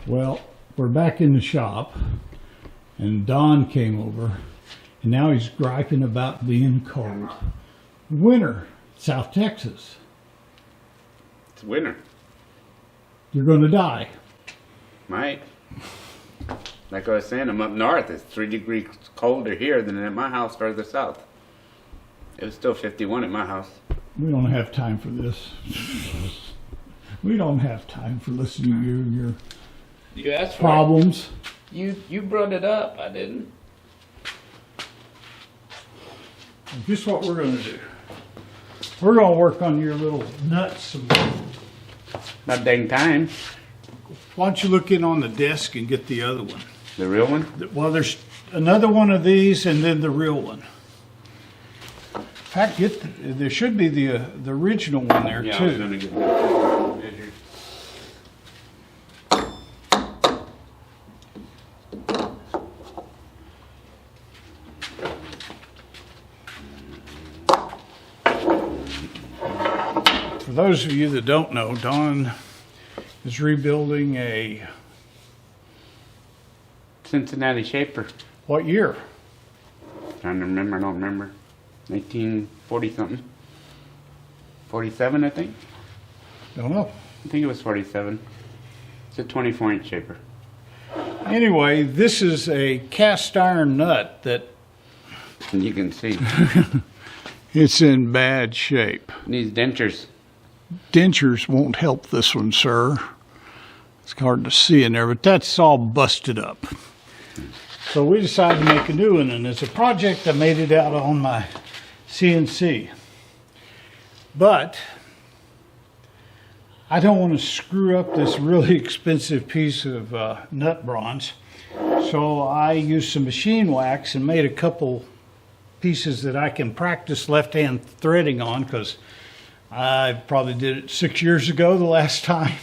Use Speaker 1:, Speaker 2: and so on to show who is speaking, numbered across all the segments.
Speaker 1: Well, we're back in the shop, and Don came over, and now he's griping about being cold. Winter, South Texas.
Speaker 2: It's winter.
Speaker 1: You're going to die.
Speaker 2: Might. Like I was saying, I'm up north. It's 3 degrees colder here than at my house further south. It was still 51 at my house.
Speaker 1: We don't have time for this. We don't have time for listening to you and your
Speaker 3: You asked for
Speaker 1: problems.
Speaker 3: it. You brought it up. I didn't.
Speaker 1: Guess what we're going to do? We're going to work on your little nuts some more.
Speaker 2: About dang time.
Speaker 1: Why don't you look in on the desk and get the other one?
Speaker 2: The real one?
Speaker 1: Well, there's another one of these and then the real one. In fact, there should be the original one there
Speaker 2: Yeah,
Speaker 1: too.
Speaker 2: I was gonna get that measured.
Speaker 1: For those of you that don't know, Don is rebuilding a,
Speaker 2: Cincinnati Shaper.
Speaker 1: what year?
Speaker 2: Trying to remember, I don't remember. 1940 something. 47, I think.
Speaker 1: Don't know.
Speaker 2: I think it was 47. It's a 24-inch shaper.
Speaker 1: Anyway, this is a cast iron nut that
Speaker 2: And you can see.
Speaker 1: it's in bad shape.
Speaker 2: Needs dentures.
Speaker 1: Dentures won't help this one, sir. It's hard to see in there, but that's all busted up. So we decided to make a new one, and it's a project I made it out on my CNC. But I don't want to screw up this really expensive piece of nut bronze. So I used some machine wax and made a couple pieces that I can practice left-hand threading on, because I probably did it 6 years ago the last time.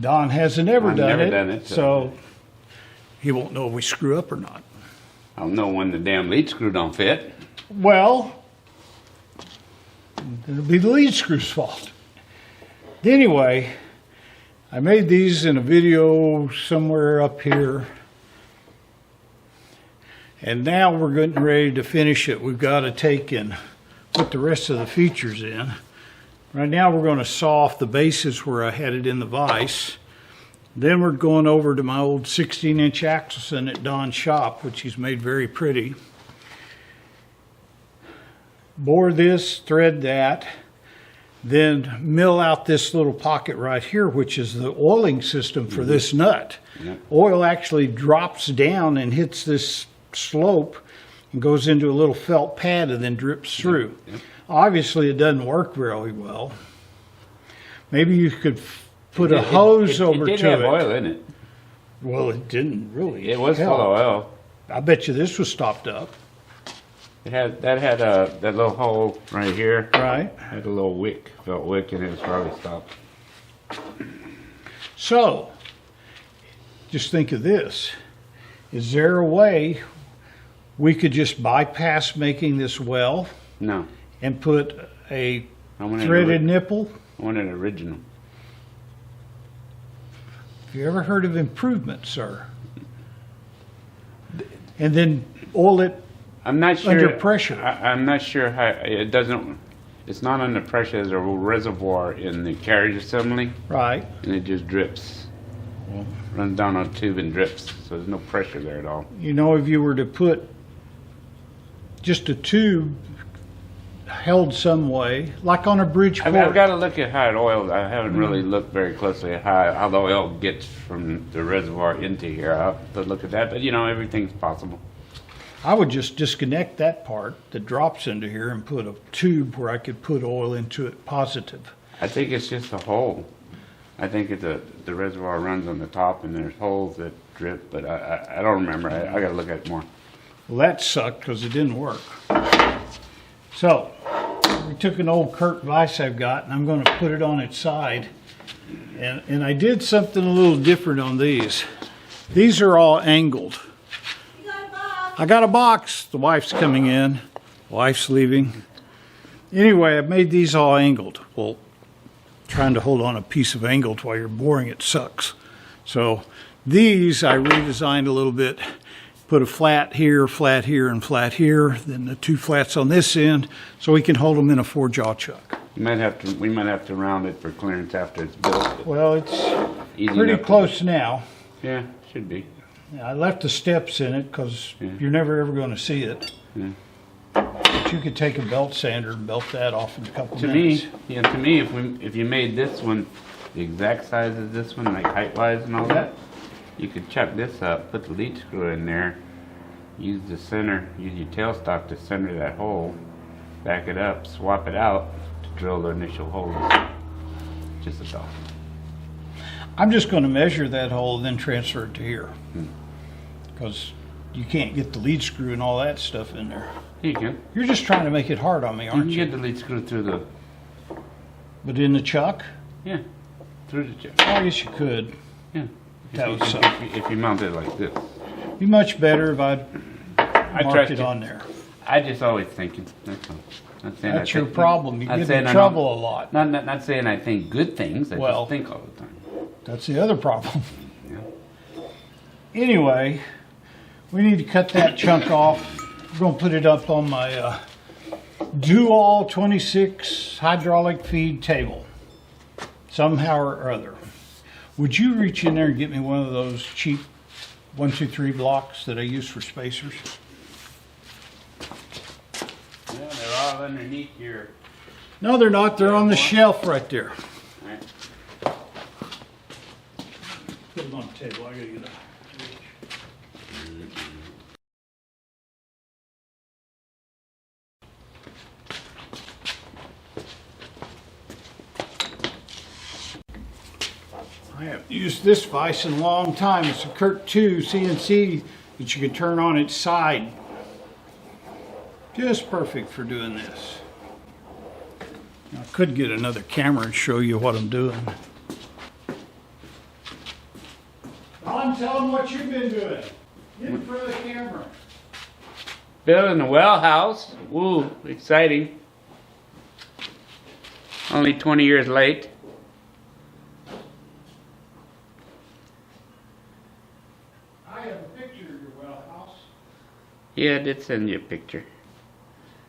Speaker 1: Don hasn't ever
Speaker 2: I've
Speaker 1: done,
Speaker 2: never
Speaker 1: it,
Speaker 2: done it,
Speaker 1: so he won't know if we screw up or not.
Speaker 2: I'll know when the damn lead screw don't fit.
Speaker 1: Well, it'll be the lead screw's fault. Anyway, I made these in a video somewhere up here. And now we're getting ready to finish it. We've got to take and put the rest of the features in. Right now we're going to saw off the bases where I had it in the vise. Then we're going over to my old 16-inch Axelson at Don's shop, which he's made very pretty. Bore this, thread that, then mill out this little pocket right here, which is the oiling system for this nut.
Speaker 2: Yep.
Speaker 1: Oil actually drops down and hits this slope and goes into a little felt pad and then drips through.
Speaker 2: Yep.
Speaker 1: Obviously it doesn't work really well. Maybe you could put a hose over
Speaker 2: it
Speaker 1: to
Speaker 2: did have
Speaker 1: it.
Speaker 2: oil in it.
Speaker 1: Well, it didn't really.
Speaker 2: It was
Speaker 1: help.
Speaker 2: full of oil.
Speaker 1: I bet you this was stopped up.
Speaker 2: It had that little hole right here.
Speaker 1: Right.
Speaker 2: Had a little wick, felt wick, and it was probably stopped.
Speaker 1: So, just think of this. Is there a way we could just bypass making this well
Speaker 2: No,
Speaker 1: and put a
Speaker 2: I want
Speaker 1: threaded nipple?
Speaker 2: I want an original.
Speaker 1: Have you ever heard of improvement, sir? And then oil it
Speaker 2: I'm not sure.
Speaker 1: under pressure.
Speaker 2: I'm not sure how it doesn't. It's not under pressure. There's a reservoir in the carriage assembly,
Speaker 1: Right.
Speaker 2: and it just drips. Runs down a tube and drips. So there's no pressure there at all.
Speaker 1: You know, if you were to put just a tube held some way, like on a bridge
Speaker 2: I've
Speaker 1: port.
Speaker 2: got to look at how it oils. I haven't really looked very closely at how the oil gets from the reservoir into here. I'll have to look at that. But you know, everything's possible.
Speaker 1: I would just disconnect that part that drops into here and put a tube where I could put oil into it positive.
Speaker 2: I think it's just a hole. I think the reservoir runs on the top, and there's holes that drip. But I don't remember. I got to look at it more.
Speaker 1: Well, that sucked because it didn't work. So we took an old Kurt vise I've got, and I'm going to put it on its side. And I did something a little different on these. These are all angled. I got a box. The wife's coming in. Wife's leaving. Anyway, I made these all angled. Well, trying to hold on a piece of angled while you're boring it sucks. So these I redesigned a little bit. Put a flat here, and flat here. Then the 2 flats on this end, so we can hold them in a 4-jaw chuck.
Speaker 2: We might have to round it for clearance after it's built.
Speaker 1: Well, it's
Speaker 2: Easy
Speaker 1: pretty
Speaker 2: enough to-
Speaker 1: close now.
Speaker 2: Yeah, should be.
Speaker 1: I left the steps in it because you're never ever going to see it. But you could take a belt sander and belt that off in a couple minutes.
Speaker 2: To me, if you made this one the exact size as this one, like height-wise and all that, you could chuck this up, put the lead screw in there, use your tailstock to center that hole, back it up, swap it out to drill the initial hole. Just a thought.
Speaker 1: I'm just going to measure that hole and then transfer it to here. Because you can't get the lead screw and all that stuff in there.
Speaker 2: You can.
Speaker 1: You're just trying to make it hard on me,
Speaker 2: You
Speaker 1: aren't
Speaker 2: can
Speaker 1: you?
Speaker 2: get the lead screw through the,
Speaker 1: But in the chuck?
Speaker 2: yeah, through the chuck.
Speaker 1: I guess you could.
Speaker 2: Yeah.
Speaker 1: That was
Speaker 2: If you mount it like this.
Speaker 1: Be much better if I'd
Speaker 2: trust
Speaker 1: marked it
Speaker 2: you.
Speaker 1: on there.
Speaker 2: I just always thinking. That's all. Not saying
Speaker 1: That's
Speaker 2: I
Speaker 1: your
Speaker 2: think-
Speaker 1: problem. You
Speaker 2: not
Speaker 1: get
Speaker 2: saying
Speaker 1: in
Speaker 2: I
Speaker 1: trouble
Speaker 2: don't-
Speaker 1: a lot.
Speaker 2: Not saying I think good things. I
Speaker 1: Well-
Speaker 2: just think all the time.
Speaker 1: That's the other problem.
Speaker 2: Yeah.
Speaker 1: Anyway, we need to cut that chunk off. We're going to put it up on my Dual 26 hydraulic feed table. Somehow or other. Would you reach in there and get me one of those cheap 1, 2, 3 blocks that I use for spacers?
Speaker 2: Yeah, they're all underneath your.
Speaker 1: No, they're not. They're on the shelf right there.
Speaker 2: Right.
Speaker 1: Put them on the table. I gotta get a reach. I haven't used this vise in a long time. It's a Kurt 2 CNC that you can turn on its side. Just perfect for doing this. I could get another camera and show you what I'm doing. Ron, tell them what you've been doing. Get in front of the camera.
Speaker 2: Building a well house. Woo, exciting. Only 20 years late.
Speaker 1: I have a picture of your well house.
Speaker 2: Yeah, I did send you a picture.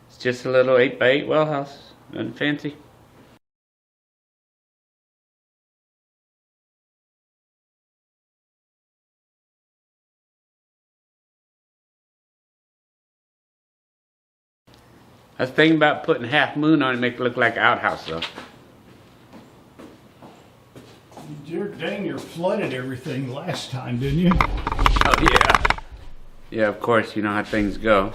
Speaker 2: It's just a little 8x8 well house. Nothing fancy. I was thinking about putting Half Moon on it, make it look like an outhouse though.
Speaker 1: Dear dang, you flooded everything last time, didn't you?
Speaker 2: Oh yeah. Yeah, of course, you know how things go.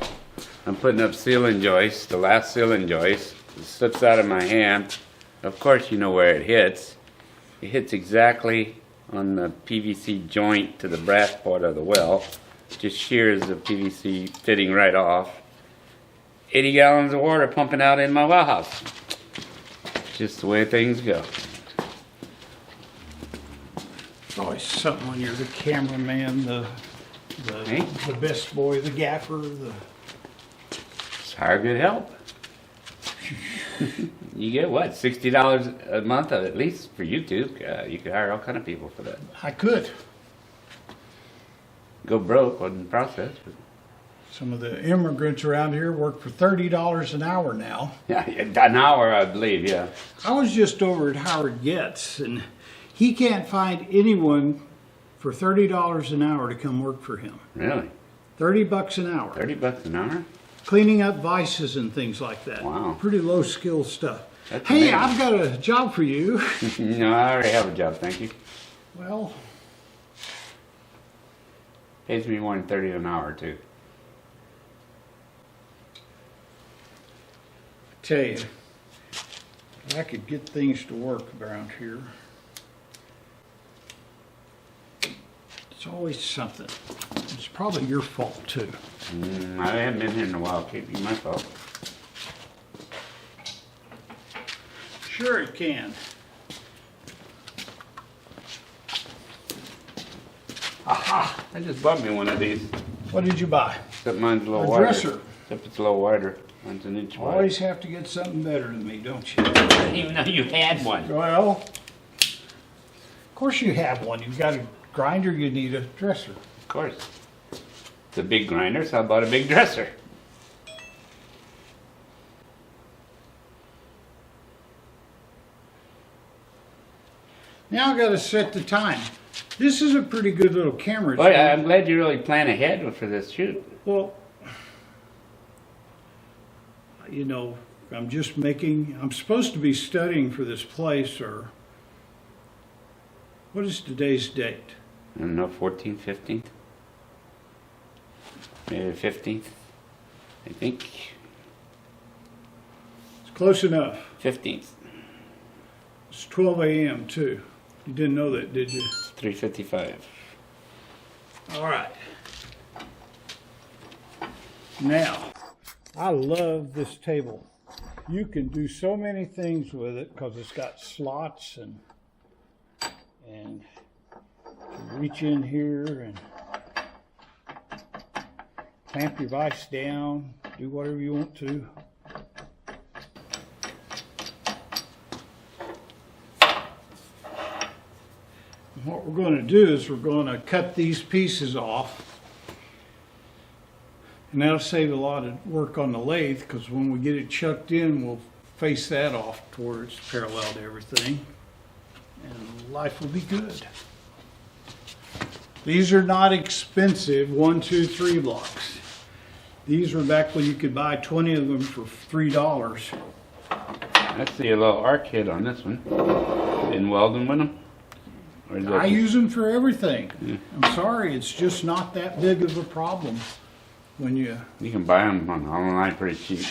Speaker 2: I'm putting up ceiling joists, the last ceiling joist. It slips out of my hand. Of course you know where it hits. It hits exactly on the PVC joint to the brass part of the well. Just shears the PVC fitting right off. 80 gallons of water pumping out in my well house. Just the way things go.
Speaker 1: It's always something when you're the cameraman,
Speaker 2: Hey?
Speaker 1: the best boy, the gaffer, the...
Speaker 2: Just hire good help. You get what, $60 a month at least for YouTube? You could hire all kind of people for that.
Speaker 1: I could.
Speaker 2: Go broke wasn't the process. But
Speaker 1: Some of the immigrants around here work for $30 an hour now.
Speaker 2: yeah, an hour, I believe. Yeah.
Speaker 1: I was just over at Howard Getz, and he can't find anyone for $30 an hour to come work for him.
Speaker 2: Really?
Speaker 1: $30 an hour.
Speaker 2: $30 an hour?
Speaker 1: Cleaning up vices and things like that.
Speaker 2: Wow.
Speaker 1: Pretty low skill stuff.
Speaker 2: That's
Speaker 1: Hey,
Speaker 2: amazing.
Speaker 1: I've got a job for you.
Speaker 2: No, I already have a job. Thank you.
Speaker 1: Well,
Speaker 2: Pays me more than $30 an hour too.
Speaker 1: I tell you, if I could get things to work around here. It's always something. It's probably your fault too.
Speaker 2: I haven't been here in a while. Can't be my fault.
Speaker 1: Sure it can.
Speaker 2: Aha! I just bought me one of these.
Speaker 1: What did you buy?
Speaker 2: Except mine's a little
Speaker 1: A
Speaker 2: wider.
Speaker 1: dresser.
Speaker 2: Except it's a little wider. Mine's an inch wide.
Speaker 1: Always have to get something better than me, don't you?
Speaker 2: I didn't even know you had one.
Speaker 1: Well, of course you have one. You've got to grinder, you need a dresser.
Speaker 2: Of course. The big grinders, how about a big dresser?
Speaker 1: Now I gotta set the time. This is a pretty good little camera.
Speaker 2: Boy, I'm glad you really plan ahead for this shoot.
Speaker 1: Well, you know, I'm supposed to be studying for this place, or what is today's date?
Speaker 2: I don't know, 14th, 15th? Maybe 15th? I think
Speaker 1: It's close enough.
Speaker 2: 15th.
Speaker 1: It's 12 a.m. too. You didn't know that, did you?
Speaker 2: 3:55.
Speaker 1: All right. Now, I love this table. You can do so many things with it because it's got slots and you can reach in here and clamp your vise down, do whatever you want to. What we're going to do is we're going to cut these pieces off, and that'll save a lot of work on the lathe, because when we get it chucked in, we'll face that off towards parallel to everything, and life will be good. These are not expensive 1, 2, 3 blocks. These were back when you could buy 20 of them for $3.
Speaker 2: I see a little arc hit on this one. In welding with them? Or is that
Speaker 1: I
Speaker 2: just-
Speaker 1: use them for everything. I'm sorry, it's just not that big of a problem when you
Speaker 2: You can buy them online pretty cheap.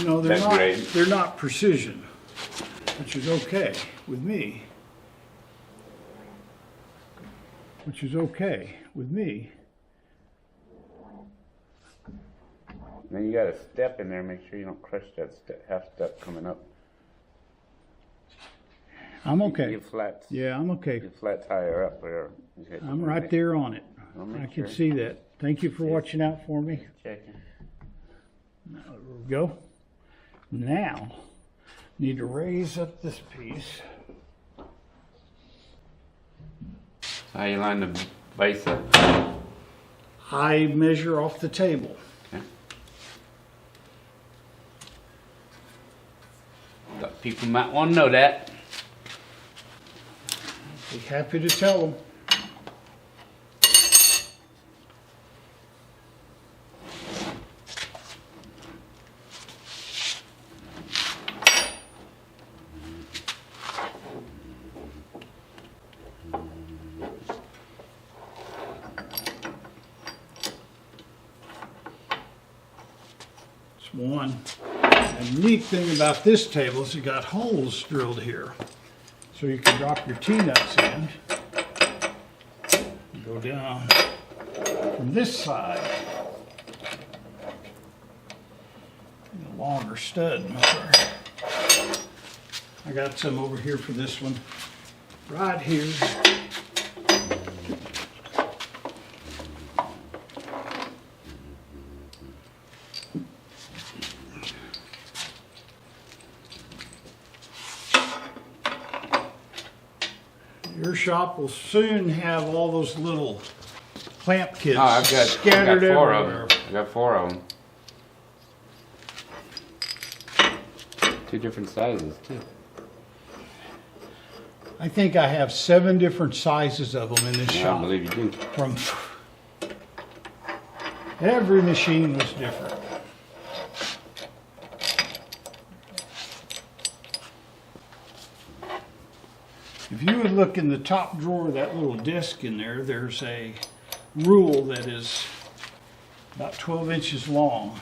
Speaker 1: know,
Speaker 2: That grade.
Speaker 1: they're not precision, which is okay with me. Which is okay with me.
Speaker 2: Then you got a step in there, make sure you don't crush that half step coming up.
Speaker 1: I'm okay.
Speaker 2: Your flats,
Speaker 1: Yeah, I'm okay.
Speaker 2: your flats higher up there.
Speaker 1: I'm right there on it.
Speaker 2: I'll make
Speaker 1: I can
Speaker 2: sure.
Speaker 1: see that. Thank you for watching out for me.
Speaker 2: Checking.
Speaker 1: There we go. Now, need to raise up this piece.
Speaker 2: How you line the vise up?
Speaker 1: I measure off the table.
Speaker 2: Okay. Thought people might want to know that.
Speaker 1: Be happy to tell them. It's one. The neat thing about this table is you got holes drilled here. So you can drop your T-nuts in. Go down from this side. A longer stud. I got some over here for this one. Right here. Your shop will soon have all those little clamp kits
Speaker 2: Oh, I've got
Speaker 1: scattered
Speaker 2: 4
Speaker 1: everywhere.
Speaker 2: of them. I got 4 of them. 2 different sizes too.
Speaker 1: I think I have 7 different sizes of them in this
Speaker 2: Yeah, I
Speaker 1: shop.
Speaker 2: believe you do.
Speaker 1: From every machine was different. If you would look in the top drawer of that little disc in there, there's a rule that is about 12 inches long.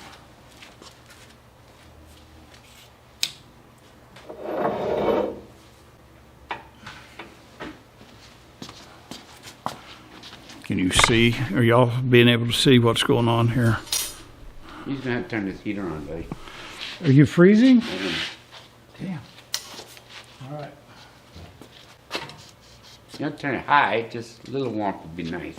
Speaker 1: Can you see? Are y'all being able to see what's going on here?
Speaker 2: He's gonna have to turn this heater on, buddy.
Speaker 1: Are you freezing? Damn. All right.
Speaker 2: You don't turn it high, just a little warmth would be nice.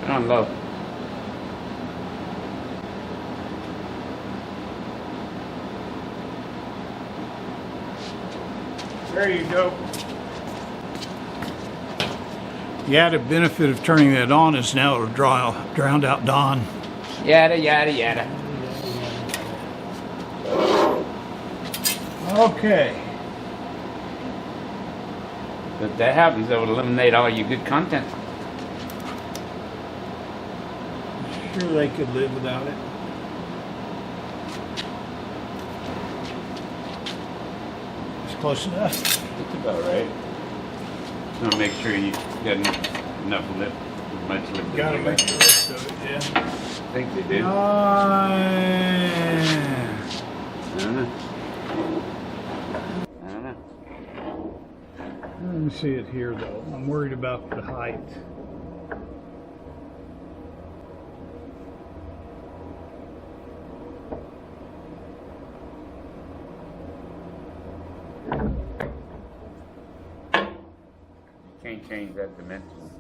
Speaker 2: Put on low.
Speaker 1: There you go. The added benefit of turning that on is now it'll drown out Don.
Speaker 3: Yada, yada, yada.
Speaker 1: Okay.
Speaker 2: If that happens, that would eliminate all your good content.
Speaker 1: Sure they could live without it. It's close enough.
Speaker 2: That's about right. Just want to make sure you got enough lip, as much lip.
Speaker 1: Gotta make the rest of it, yeah.
Speaker 2: I think they do.
Speaker 1: Yeah.
Speaker 2: I don't know. I don't know.
Speaker 1: Let me see it here though. I'm worried about the height.
Speaker 2: Can't change that dimension.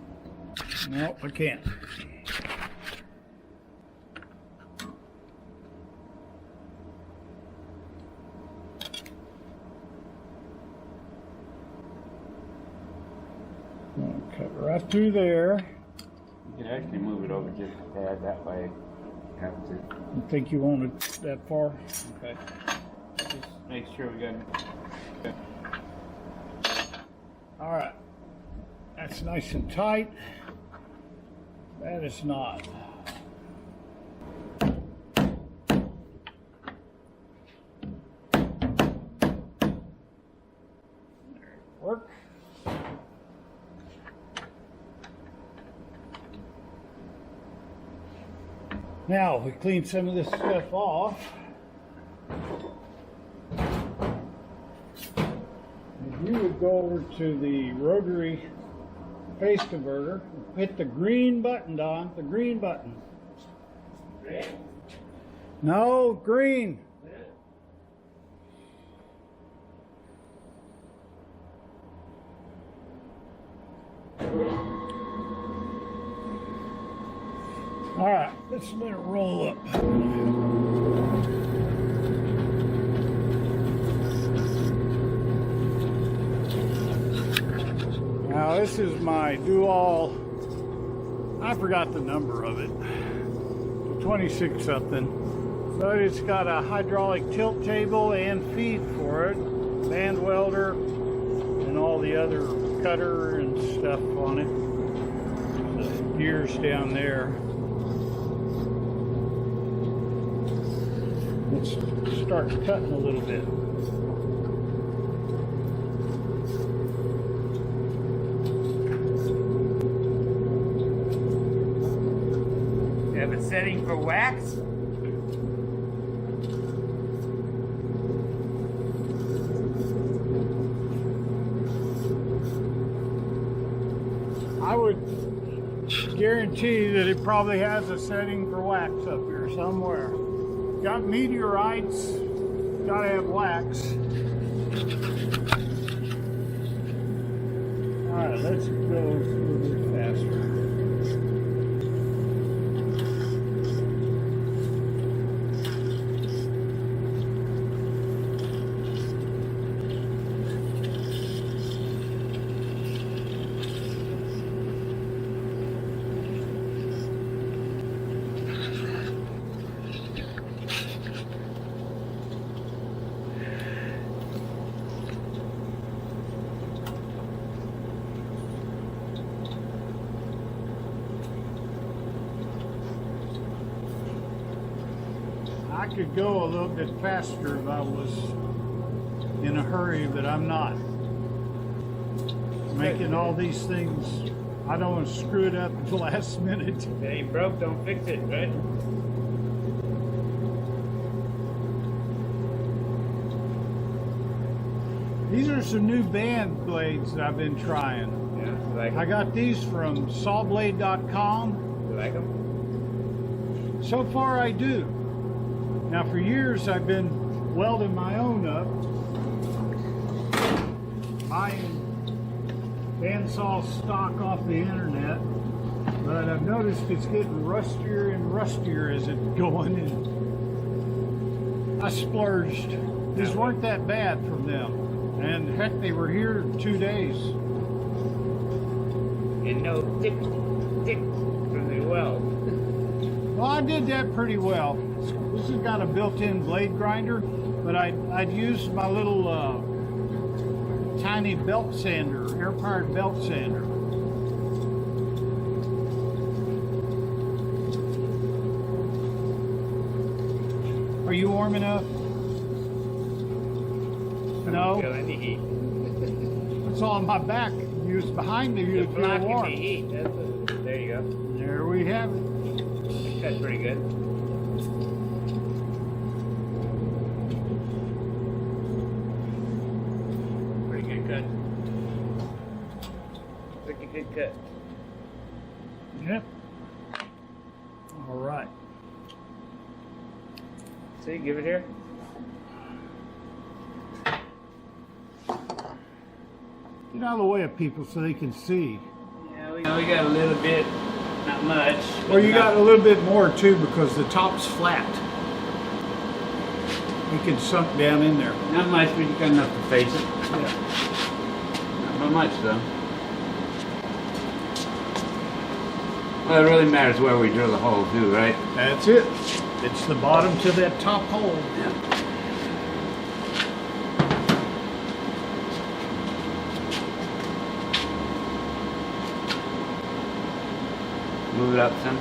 Speaker 1: No, I can't. Cut right through there.
Speaker 2: You can actually move it over just a tad that way. You have to.
Speaker 1: You think you want it that far?
Speaker 2: Okay. Just make sure we got it.
Speaker 1: All right. That's nice and tight. That is not. There it works. Now, if we clean some of this stuff off, if you would go over to the rotary phase converter, hit the green button, Don, the green button.
Speaker 3: Red?
Speaker 1: No, green. All right, let's let it roll up. Now this is my do-all, I forgot the number of it, 26 something, but it's got a hydraulic tilt table and feed for it, band welder, and all the other cutter and stuff on it. The gears down there. Let's start cutting a little bit.
Speaker 2: You have a setting for wax?
Speaker 1: I would guarantee that it probably has a setting for wax up here somewhere. Got meteorites, gotta have wax. Alright, let's go a little bit faster. I could go a little bit faster if I was in a hurry, but I'm not. Making all these things, I don't want to screw it up at the last minute.
Speaker 2: If it ain't broke, don't fix it, right?
Speaker 1: These are some new band blades that I've been trying.
Speaker 2: Yeah, you like
Speaker 1: I got these from sawblade.com.
Speaker 2: You like them?
Speaker 1: So far I do. Now for years I've been welding my own up, buying bandsaw stock off the internet, but I've noticed it's getting rustier and rustier as it's going, and I splurged. These weren't that bad from them. And heck, they were here 2 days.
Speaker 3: And no tick from the well.
Speaker 1: Well, I did that pretty well. This has got a built-in blade grinder, but I'd used my little tiny belt sander, air-powered belt sander. Are you warm enough? No?
Speaker 3: Feel any heat.
Speaker 1: It's on my back. You was behind me, you'd feel
Speaker 3: Blocking
Speaker 1: warm.
Speaker 3: the heat. There you go.
Speaker 1: There we have it.
Speaker 3: That's pretty good. Pretty good cut. Pretty good cut.
Speaker 1: Yep. All right.
Speaker 3: See, give it here.
Speaker 1: Get out of the way of people so they can see.
Speaker 3: Yeah, we got a little bit, not much.
Speaker 1: Or you got a little bit more too because the top's flat. You can sunk down in there.
Speaker 2: Not much, but you got enough to face it.
Speaker 1: Yeah.
Speaker 2: Not much though. Well, it really matters where we drill the hole too, right?
Speaker 1: That's it. It's the bottom to that top hole.
Speaker 2: Yeah. Move it up some.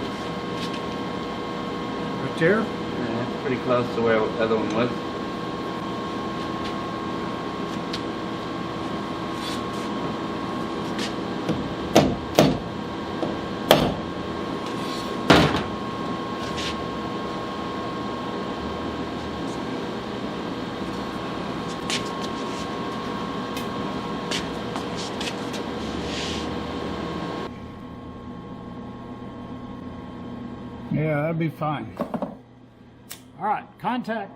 Speaker 1: Right there.
Speaker 2: Yeah, it's pretty close to where the other one was.
Speaker 1: Yeah, that'd be fine. All right, contact.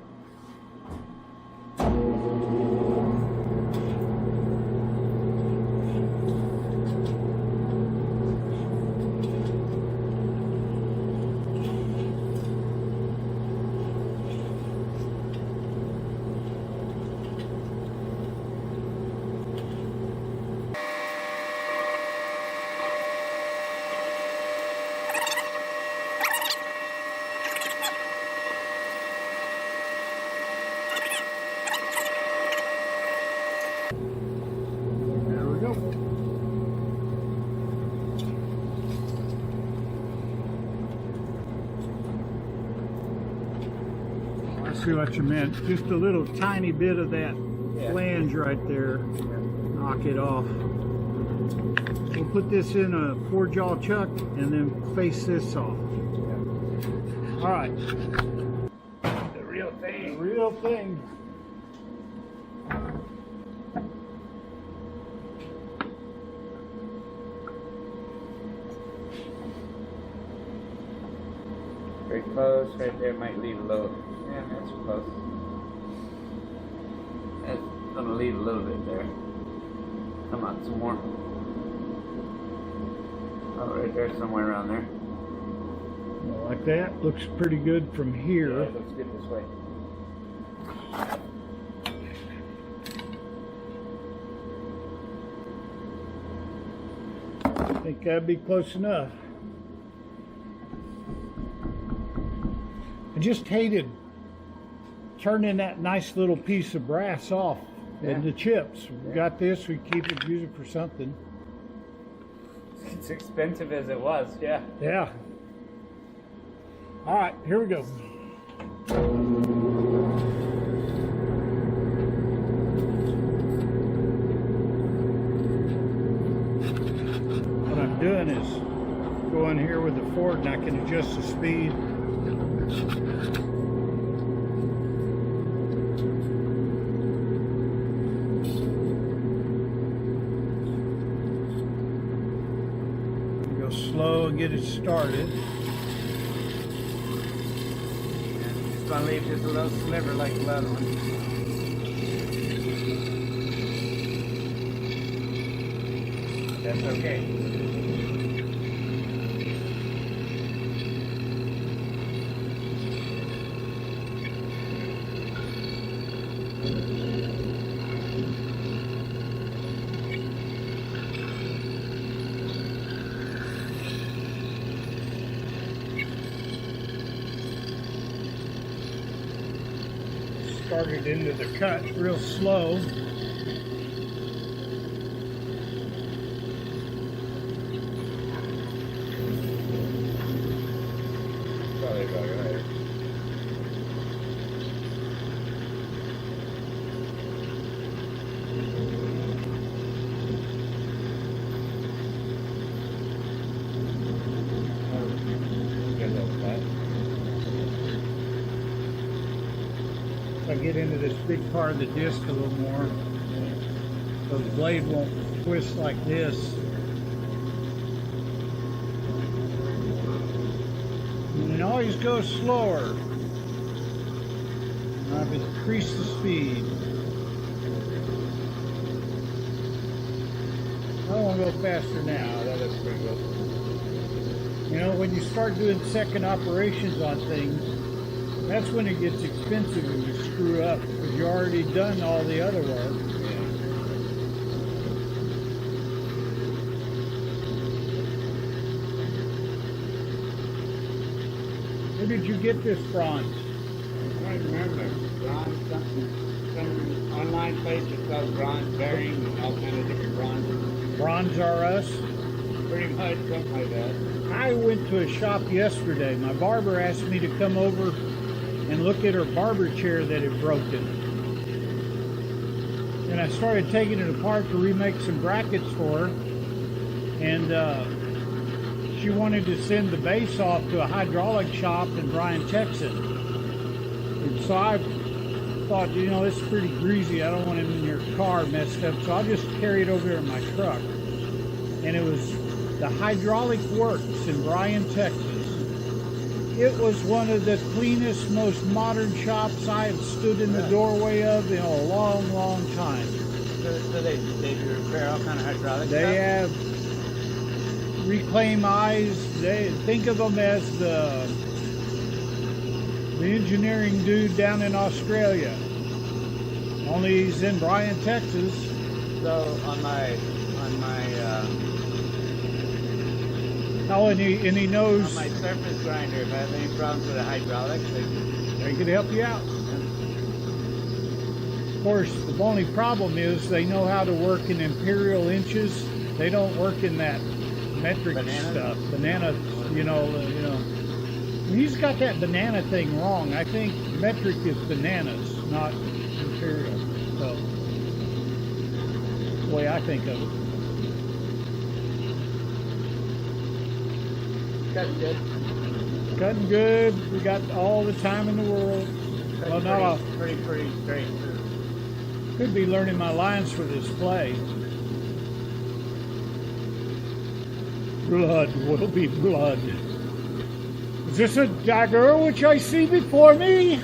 Speaker 1: There we go. I see what you meant. Just a little tiny bit of that flange right there. Knock it off. We'll put this in a 4-jaw chuck and then face this off. All right.
Speaker 3: The real thing.
Speaker 1: Real thing.
Speaker 2: Very close, right there might leave a little. Yeah, that's close. That's gonna leave a little bit there. Come on, some more. Oh, right there, somewhere around there.
Speaker 1: Like that. Looks pretty good from
Speaker 2: Yeah,
Speaker 1: here.
Speaker 2: it looks good this way.
Speaker 1: I think that'd be close enough. I just hated turning that nice little piece of brass off into chips. We got this, we keep it, use it for something.
Speaker 3: It's expensive as it was, yeah.
Speaker 1: Yeah. All right, here we go. What I'm doing is going here with the Ford and I can adjust the speed. Go slow and get it started.
Speaker 3: Just gonna leave just a little sliver like the other one. That's okay.
Speaker 1: started into the cut real slow.
Speaker 2: Probably about right.
Speaker 1: If I get into this big part of the disc a little more, so the blade won't twist like this. And it always goes slower. I've increased the speed. I don't want to go faster now. That looks pretty good. You know, when you start doing second operations on things, that's when it gets expensive and you screw up because you already done all the other work. Where did you get this bronze?
Speaker 3: I don't remember. Bronze something. Some online place that sells bronze bearings and all kind of different bronzes.
Speaker 1: Bronze R Us?
Speaker 3: Pretty much something like that.
Speaker 1: I went to a shop yesterday. My barber asked me to come over and look at her barber chair that had broken. And I started taking it apart to remake some brackets for her. And she wanted to send the base off to a hydraulic shop in Bryan, Texas. And so I thought, you know, this is pretty greasy. I don't want it in your car messed up. So I'll just carry it over there in my truck. And it was the Hydraulic Works in Bryan, Texas. It was one of the cleanest, most modern shops I have stood in the doorway of in a long, long time.
Speaker 3: So they do repair all kind of hydraulic
Speaker 1: They
Speaker 3: stuff?
Speaker 1: have reclaim eyes. They think of them as the engineering dude down in Australia. Only he's in Bryan, Texas.
Speaker 3: So on my
Speaker 1: Oh, and he knows
Speaker 3: on my surface grinder, if I have any problems with the hydraulics,
Speaker 1: they could help you out. Of course, the only problem is they know how to work in imperial inches. They don't work in that metric stuff. Banana, you know. He's got that banana thing wrong. I think metric is bananas, not imperial. So, the way I think of it.
Speaker 3: Cutting good.
Speaker 1: Cutting good. We got all the time in the world. Well, not all.
Speaker 3: Pretty straight.
Speaker 1: Could be learning my lines for this play. Blood will be blood. Is this a dagger which I see before me?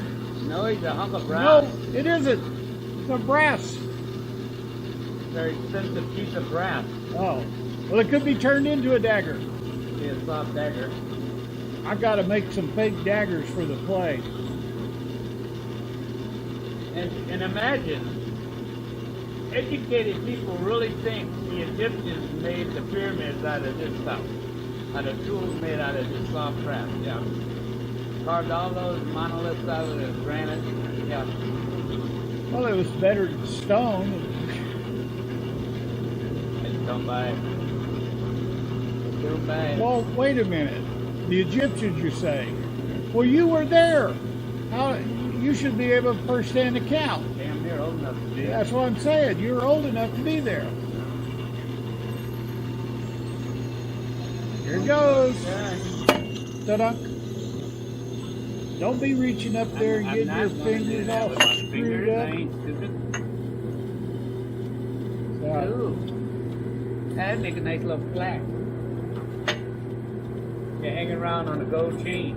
Speaker 3: No, he's a hunk of brass.
Speaker 1: No, it isn't. It's a brass.
Speaker 3: Very expensive piece of brass.
Speaker 1: Oh, well, it could be turned into a dagger.
Speaker 3: Be a soft dagger.
Speaker 1: I've got to make some fake daggers for the play.
Speaker 3: And imagine, educated people really think the Egyptians made the pyramids out of this stuff, out of tools made out of this soft brass. Yeah. Carved all those monoliths out of the granite. Yeah.
Speaker 1: Well, it was better than stone.
Speaker 3: And don't buy it. Don't buy it.
Speaker 1: Well, wait a minute. The Egyptians, you say? Well, you were there. How? You should be able to first-hand account.
Speaker 3: Damn near old enough to be.
Speaker 1: That's what I'm saying. You were old enough to be there. Here it goes. Ta-da. Don't be reaching up there and getting your fingers all screwed up.
Speaker 3: Ooh. That'd make a nice little plaque. You hang around on a gold chain.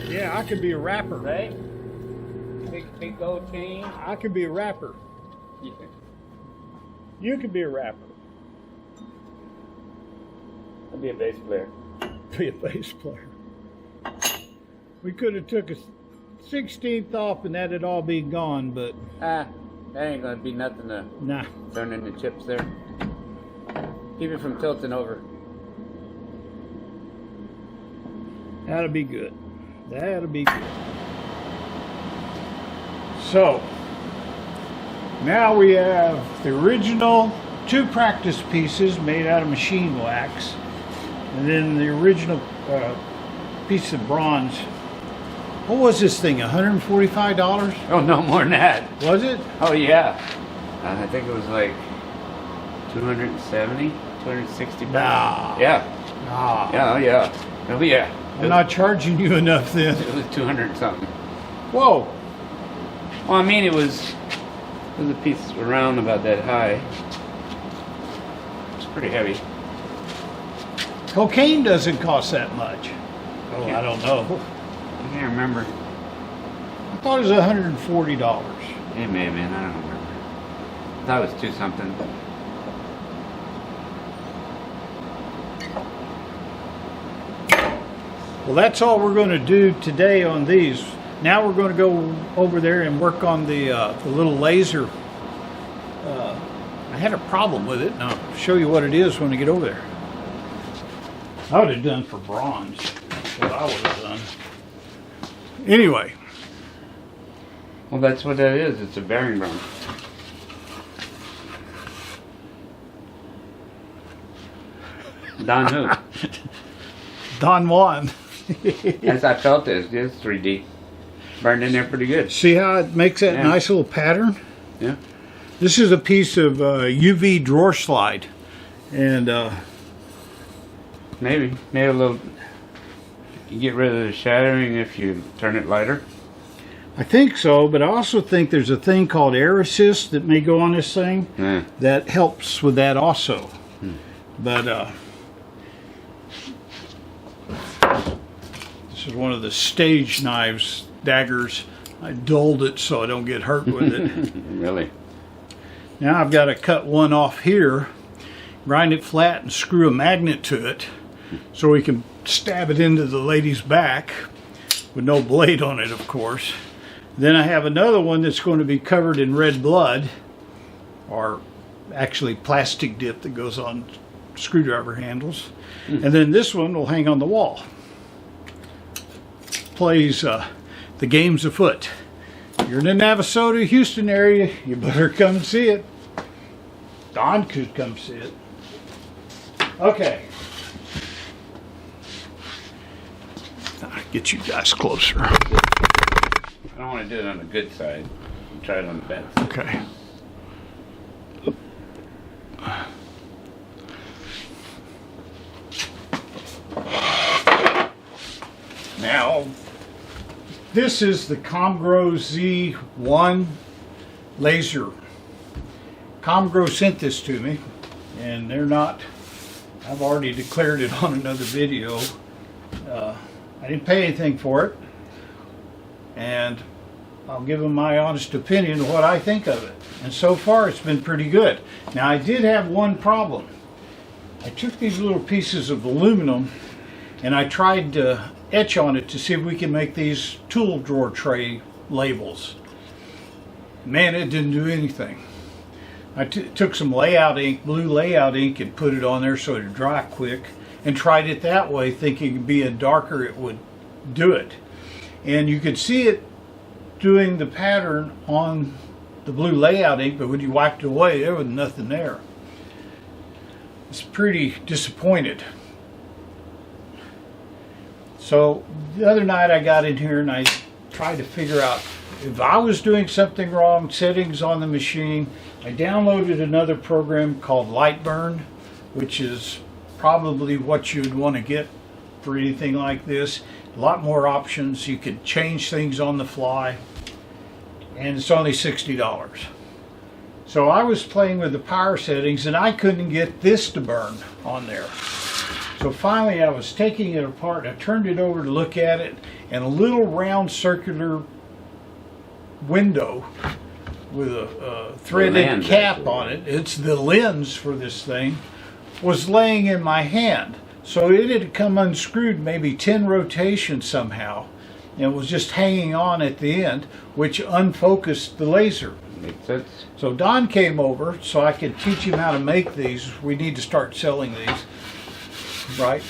Speaker 1: Yeah, I could be a rapper.
Speaker 3: Right? Big gold chain.
Speaker 1: I could be a rapper.
Speaker 3: Yeah.
Speaker 1: You could be a rapper.
Speaker 3: I'd be a bass player.
Speaker 1: Be a bass player. We could have took a 16th off and that'd all be gone, but
Speaker 3: That ain't gonna be nothing to
Speaker 1: nah.
Speaker 3: turn into chips there. Keep it from tilting over.
Speaker 1: That'll be good. That'll be good. So now we have the original 2 practice pieces made out of machine wax, and then the original piece of bronze. What was this thing, $145?
Speaker 2: Oh, no more than that.
Speaker 1: Was it?
Speaker 2: Oh, yeah. I think it was like 270, 260 pounds.
Speaker 1: Nah.
Speaker 2: Yeah.
Speaker 1: Ah,
Speaker 2: Yeah, oh, yeah. Oh, yeah.
Speaker 1: I'm not charging you enough then.
Speaker 2: It was 200 something.
Speaker 1: Whoa.
Speaker 2: Well, I mean, it was a piece around about that high. It's pretty heavy.
Speaker 1: Cocaine doesn't cost that much. Oh, I don't know.
Speaker 2: I can't remember.
Speaker 1: I thought it was $140.
Speaker 2: It may have been. I don't remember. I thought it was 2 something.
Speaker 1: Well, that's all we're going to do today on these. Now we're going to go over there and work on the little laser. I had a problem with it, and I'll show you what it is when I get over there. I would have done for bronze. That's what I would have done. Anyway.
Speaker 2: Well, that's what that is. It's a bearing drum. Don who?
Speaker 1: Don Juan.
Speaker 2: As I felt it. It's 3D. Burned in there pretty good.
Speaker 1: See how it makes that
Speaker 2: Yeah.
Speaker 1: nice little pattern?
Speaker 2: Yeah.
Speaker 1: This is a piece of UV drawer slide. And
Speaker 2: Maybe a little. You get rid of the shattering if you turn it lighter.
Speaker 1: I think so, but I also think there's a thing called air assist that may go on this thing
Speaker 2: Yeah.
Speaker 1: that helps with that also. But this is one of the stage knives, daggers. I dulled it so I don't get hurt with it.
Speaker 2: Really?
Speaker 1: Now I've got to cut one off here, grind it flat and screw a magnet to it so we can stab it into the lady's back with no blade on it, of course. Then I have another one that's going to be covered in red blood, or actually plastic dip that goes on screwdriver handles. And then this one will hang on the wall. Plays the games afoot. You're in the Navasota, Houston area, you better come see it. Don could come see it. Okay. I'll get you guys closer.
Speaker 2: I don't want to do it on the good side. Try it on the bad side.
Speaker 1: Okay. Now, this is the Comgrow Z1 laser. Comgrow sent this to me, and they're not, I've already declared it on another video. I didn't pay anything for it, and I'll give them my honest opinion of what I think of it. And so far it's been pretty good. Now I did have one problem. I took these little pieces of aluminum and I tried to etch on it to see if we can make these tool drawer tray labels. Man, it didn't do anything. I took some layout ink, blue layout ink, and put it on there so it'd dry quick, and tried it that way thinking being darker it would do it. And you could see it doing the pattern on the blue layout ink, but when you wiped it away there was nothing there. It's pretty disappointed. So the other night I got in here and I tried to figure out if I was doing something wrong, settings on the machine. I downloaded another program called Lightburn, which is probably what you'd want to get for anything like this. A lot more options. You could change things on the fly, and it's only $60. So I was playing with the power settings and I couldn't get this to burn on there. So finally I was taking it apart. I turned it over to look at it, and a little round circular window with a threaded cap on it, it's the lens for this thing, was laying in my hand. So it had come unscrewed maybe 10 rotations somehow, and was just hanging on at the end, which unfocused the laser.
Speaker 2: Makes sense.
Speaker 1: So Don came over so I could teach him how to make these. We need to start selling these, right?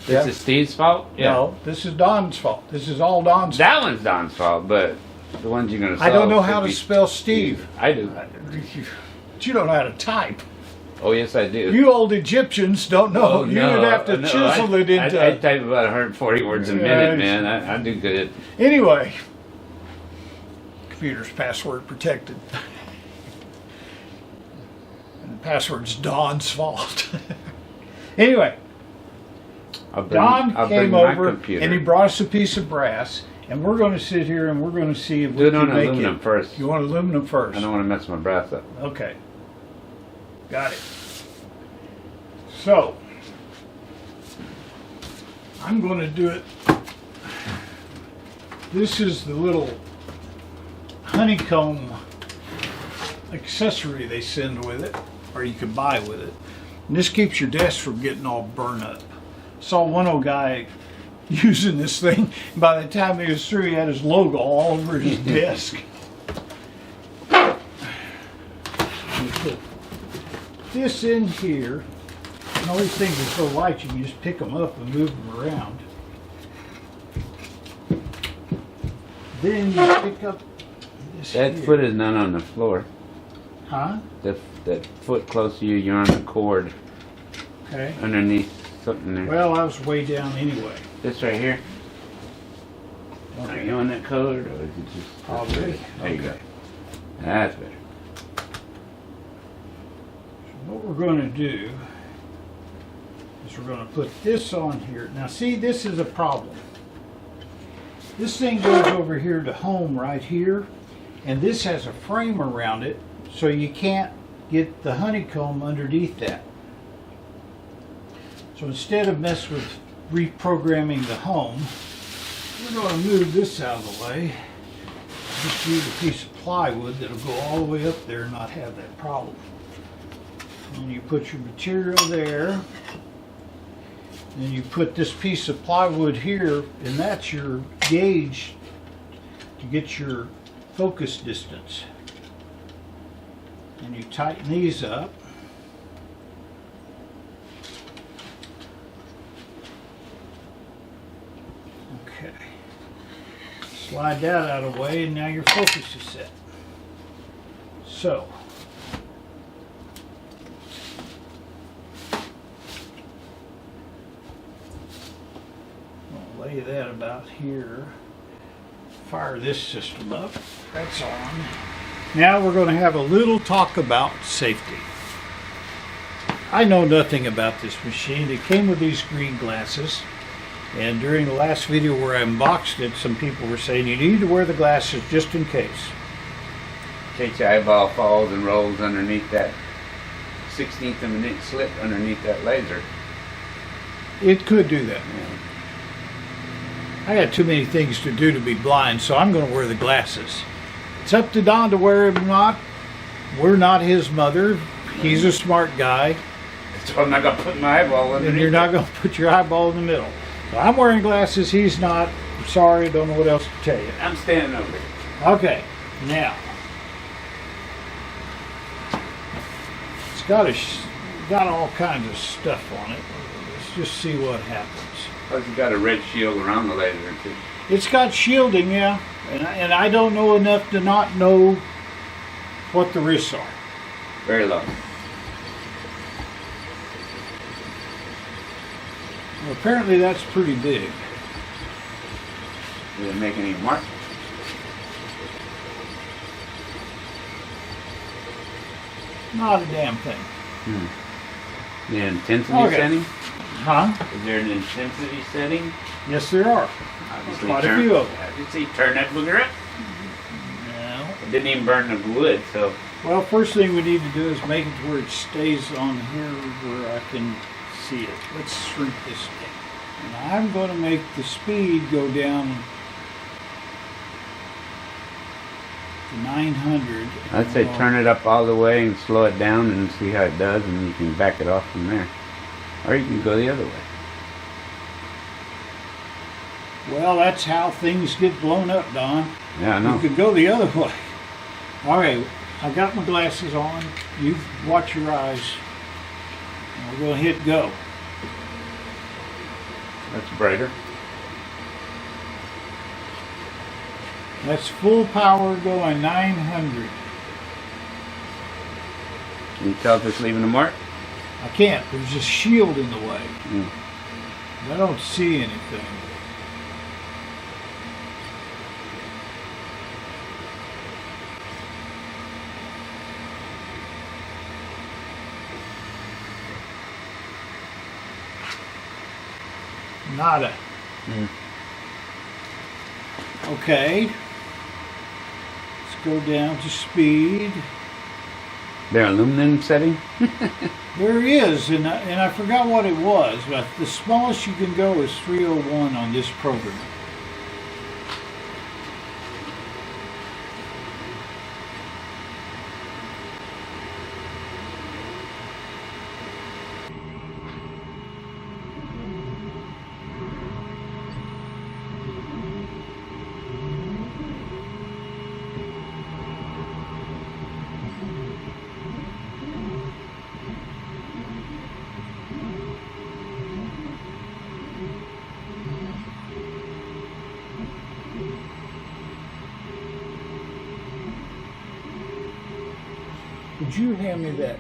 Speaker 2: This is Steve's fault? Yeah.
Speaker 1: No, this is Don's fault. This is all Don's fault.
Speaker 2: That one's Don's fault, but The ones you're gonna sell.
Speaker 1: I don't know
Speaker 2: should
Speaker 1: how to
Speaker 2: be
Speaker 1: spell Steve.
Speaker 2: I do.
Speaker 1: But you don't know how to type.
Speaker 2: Oh, yes, I do.
Speaker 1: You old Egyptians don't know.
Speaker 2: Oh,
Speaker 1: You'd
Speaker 2: no,
Speaker 1: have to
Speaker 2: no,
Speaker 1: chisel it into.
Speaker 2: I type about 140 words a minute,
Speaker 1: Yeah,
Speaker 2: man. I do good.
Speaker 1: Anyway, computer's password protected. And the password's Don's fault. Anyway,
Speaker 2: I'll bring
Speaker 1: Don came
Speaker 2: my
Speaker 1: over
Speaker 2: computer.
Speaker 1: and he brought us a piece of brass, and we're going to sit here and we're going to see if
Speaker 2: Do
Speaker 1: we
Speaker 2: it
Speaker 1: can
Speaker 2: on
Speaker 1: make
Speaker 2: aluminum
Speaker 1: it.
Speaker 2: first.
Speaker 1: You want aluminum first?
Speaker 2: I don't want to mess my brass up.
Speaker 1: Okay. Got it. So, I'm going to do it. This is the little honeycomb accessory they send with it, or you can buy with it. And this keeps your desk from getting all burned up. Saw one old guy using this thing. By the time he was through, he had his logo all over his desk. You put this in here, and all these things are so light you can just pick them up and move them around. Then you pick up this
Speaker 2: That
Speaker 1: here.
Speaker 2: foot is not on the floor.
Speaker 1: Huh?
Speaker 2: That foot close to you, you're on the cord
Speaker 1: Okay.
Speaker 2: underneath something there.
Speaker 1: Well, I was way down anyway.
Speaker 2: This right here. Are
Speaker 1: Okay.
Speaker 2: you on that code, or is it just?
Speaker 1: Probably.
Speaker 2: There you go.
Speaker 1: Okay.
Speaker 2: That's better.
Speaker 1: What we're going to do is we're going to put this on here. Now see, this is a problem. This thing goes over here to home right here, and this has a frame around it, so you can't get the honeycomb underneath that. So instead of mess with reprogramming the home, we're going to move this out of the way. Just use a piece of plywood that'll go all the way up there and not have that problem. And you put your material there. Then you put this piece of plywood here, and that's your gauge to get your focus distance. And you tighten these up. Okay. Slide that out of the way, and now your focus is set. So, I'll lay that about here. Fire this system up. That's on. Now we're going to have a little talk about safety. I know nothing about this machine. It came with these green glasses. And during the last video where I unboxed it, some people were saying you need to wear the glasses just in case.
Speaker 2: In case your eyeball falls and rolls underneath that 1/16 of an inch slit underneath that laser.
Speaker 1: It could do that. I got too many things to do to be blind, so I'm going to wear the glasses. It's up to Don to wear them or not. We're not his mother. He's a smart guy.
Speaker 2: So I'm not going to put my eyeball underneath.
Speaker 1: And you're not going to put your eyeball in the middle. So I'm wearing glasses, he's not. I'm sorry, don't know what else to tell you.
Speaker 2: I'm standing over here.
Speaker 1: Okay, now. It's got all kinds of stuff on it. Let's just see what happens.
Speaker 2: Plus you got a red shield around the laser too.
Speaker 1: It's got shielding, yeah. And I don't know enough to not know what the risks are.
Speaker 2: Very low.
Speaker 1: Well, apparently that's pretty big.
Speaker 2: Did it make any mark?
Speaker 1: Not a damn thing.
Speaker 2: The intensity
Speaker 1: Okay.
Speaker 2: setting?
Speaker 1: Huh?
Speaker 2: Is there an intensity setting?
Speaker 1: Yes, there are.
Speaker 2: Obviously,
Speaker 1: Quite a few of them.
Speaker 2: Obviously, turn that booger up.
Speaker 1: No.
Speaker 2: It didn't even burn the wood, so.
Speaker 1: Well, first thing we need to do is make it to where it stays on here where I can see it. Let's shrink this thing. And I'm going to make the speed go down to 900.
Speaker 2: I'd say turn it up all the way and slow it down and see how it does, and you can back it off from there. Or you can go the other way.
Speaker 1: Well, that's how things get blown up, Don.
Speaker 2: Yeah, I
Speaker 1: You
Speaker 2: know.
Speaker 1: could go the other way. All right, I got my glasses on. You watch your eyes. And we're going to hit go.
Speaker 2: That's brighter.
Speaker 1: That's full power going 900.
Speaker 2: Can you tell if it's leaving a mark?
Speaker 1: I can't. There's a shield in the way.
Speaker 2: Mm.
Speaker 1: I don't see anything. Nada.
Speaker 2: Mm.
Speaker 1: Okay. Let's go down to speed.
Speaker 2: Their aluminum setting?
Speaker 1: There is, and I forgot what it was, but the smallest you can go is 301 on this program. Could you hand me that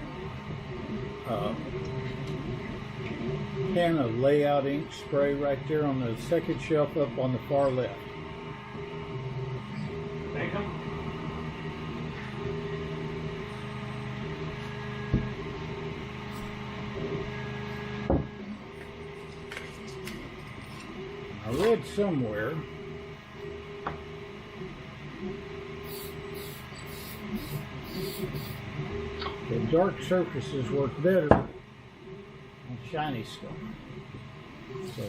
Speaker 1: can of layout ink spray right there on the second shelf up on the far left?
Speaker 3: Thank you.
Speaker 1: I read somewhere that dark surfaces work better on shiny stuff. So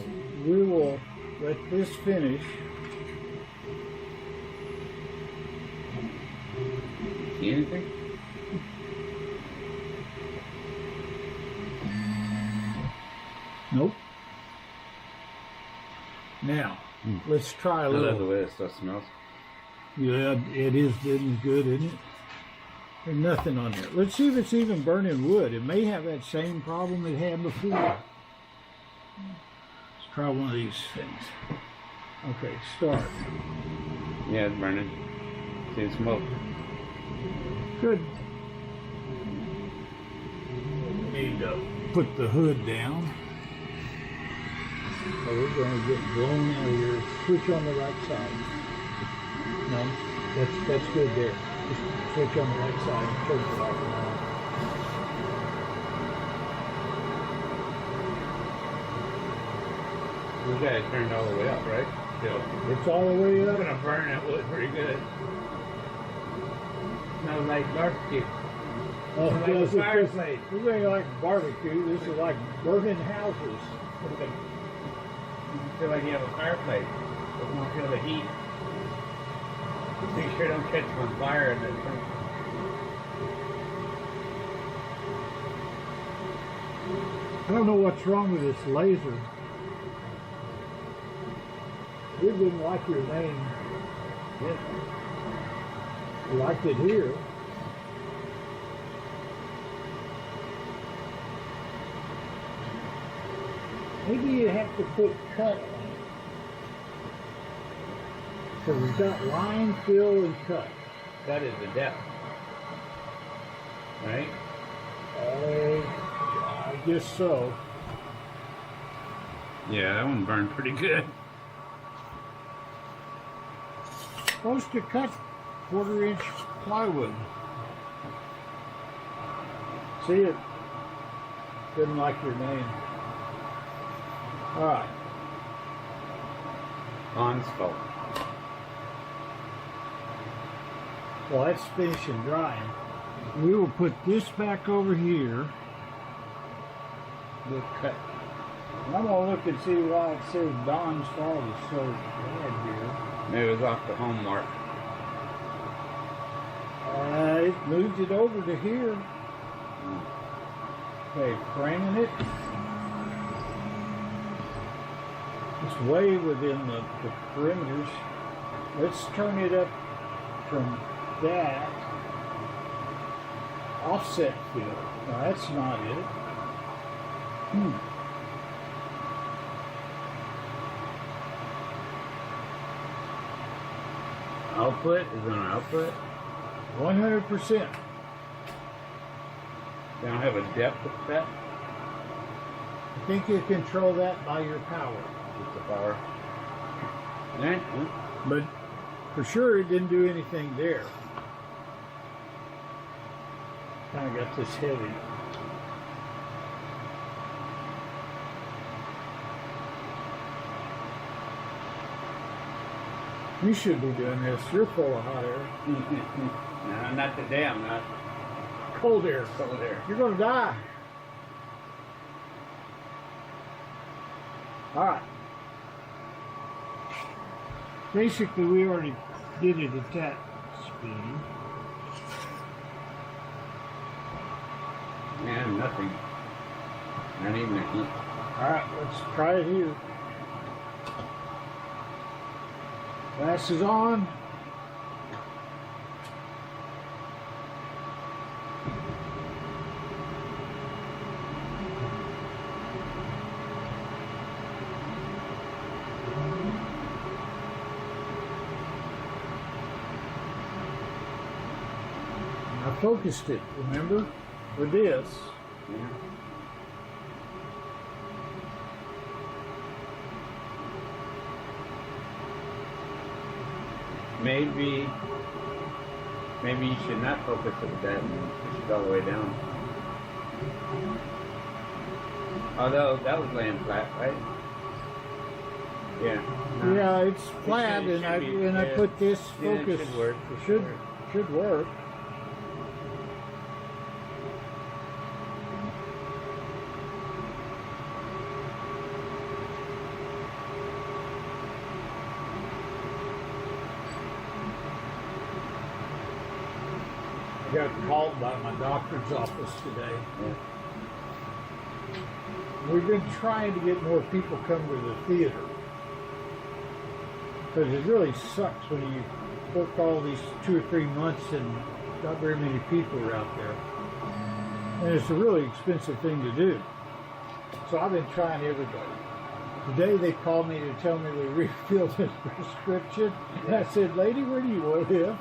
Speaker 1: we will let this finish.
Speaker 2: See anything?
Speaker 1: Nope. Now, let's try a
Speaker 2: I love the
Speaker 1: little.
Speaker 2: way this stuff smells.
Speaker 1: Yeah, it is good, isn't it? There's nothing on there. Let's see if it's even burning wood. It may have that same problem it had before. Let's try one of these things. Okay, start.
Speaker 2: Yeah, it's burning. See the smoke.
Speaker 1: Good. Need to put the hood down. So we're going to get blown out of here. Switch on the right side. No, that's good there. Just switch on the right side and turn the light on.
Speaker 2: We got it turned all the way up, right? Still.
Speaker 1: It's all the way
Speaker 3: It's
Speaker 1: up.
Speaker 3: gonna burn that wood pretty good. Smells like barbecue.
Speaker 1: Oh,
Speaker 3: Like
Speaker 1: yes,
Speaker 3: a
Speaker 1: it's
Speaker 3: fireplace.
Speaker 1: This ain't like barbecue. This is like burning houses.
Speaker 3: You feel like you have a fireplace, but won't feel the heat. Make sure it don't catch on fire and then
Speaker 1: I don't know what's wrong with this laser. It didn't like your name.
Speaker 3: yes.
Speaker 1: I liked it here. Maybe you have to put cut on it. So we've got line, fill, and cut.
Speaker 3: That is the depth. Right?
Speaker 1: I guess so.
Speaker 2: Yeah, that one burned pretty good.
Speaker 1: Supposed to cut 1/4-inch plywood. See, it didn't like your name. All right.
Speaker 2: On scope.
Speaker 1: Well, that's finishing drying. We will put this back over here. The cut. And I'm gonna look and see why it says Don's fault is so bad here.
Speaker 2: Maybe it was off the home mark.
Speaker 1: It moved it over to here. Okay, framing it. It's way within the perimeters. Let's turn it up from that. Offset fill. No, that's not it.
Speaker 2: output? Is it on output?
Speaker 1: 100%.
Speaker 2: They don't have a depth of that?
Speaker 1: I think you control that by your power.
Speaker 2: Just the power. Alright.
Speaker 1: But for sure it didn't do anything there. Kind of got this heavy. You should be doing this. You're full of hot air.
Speaker 2: No, not today, I'm not.
Speaker 1: Cold air.
Speaker 2: Cold air.
Speaker 1: You're going to die. All right. Basically, we already did it at that speed.
Speaker 2: Man, nothing. Not even a heat.
Speaker 1: All right, let's try it here. Glasses on. I focused it, remember, with this.
Speaker 2: Yeah. Maybe you should not focus with that and push it all the way down. Although that was laying flat, right? Yeah. No.
Speaker 1: Yeah, it's flat,
Speaker 2: it
Speaker 1: and
Speaker 2: should
Speaker 1: I
Speaker 2: be,
Speaker 1: put this
Speaker 2: yeah, it
Speaker 1: focus.
Speaker 2: should work.
Speaker 1: It should work. I got called by my doctor's office today.
Speaker 2: Yeah.
Speaker 1: We've been trying to get more people come to the theater. Because it really sucks when you work all these 2 or 3 months and not very many people are out there. And it's a really expensive thing to do. So I've been trying everybody. Today they called me to tell me they refilled his prescription. And I said, lady, where do you live?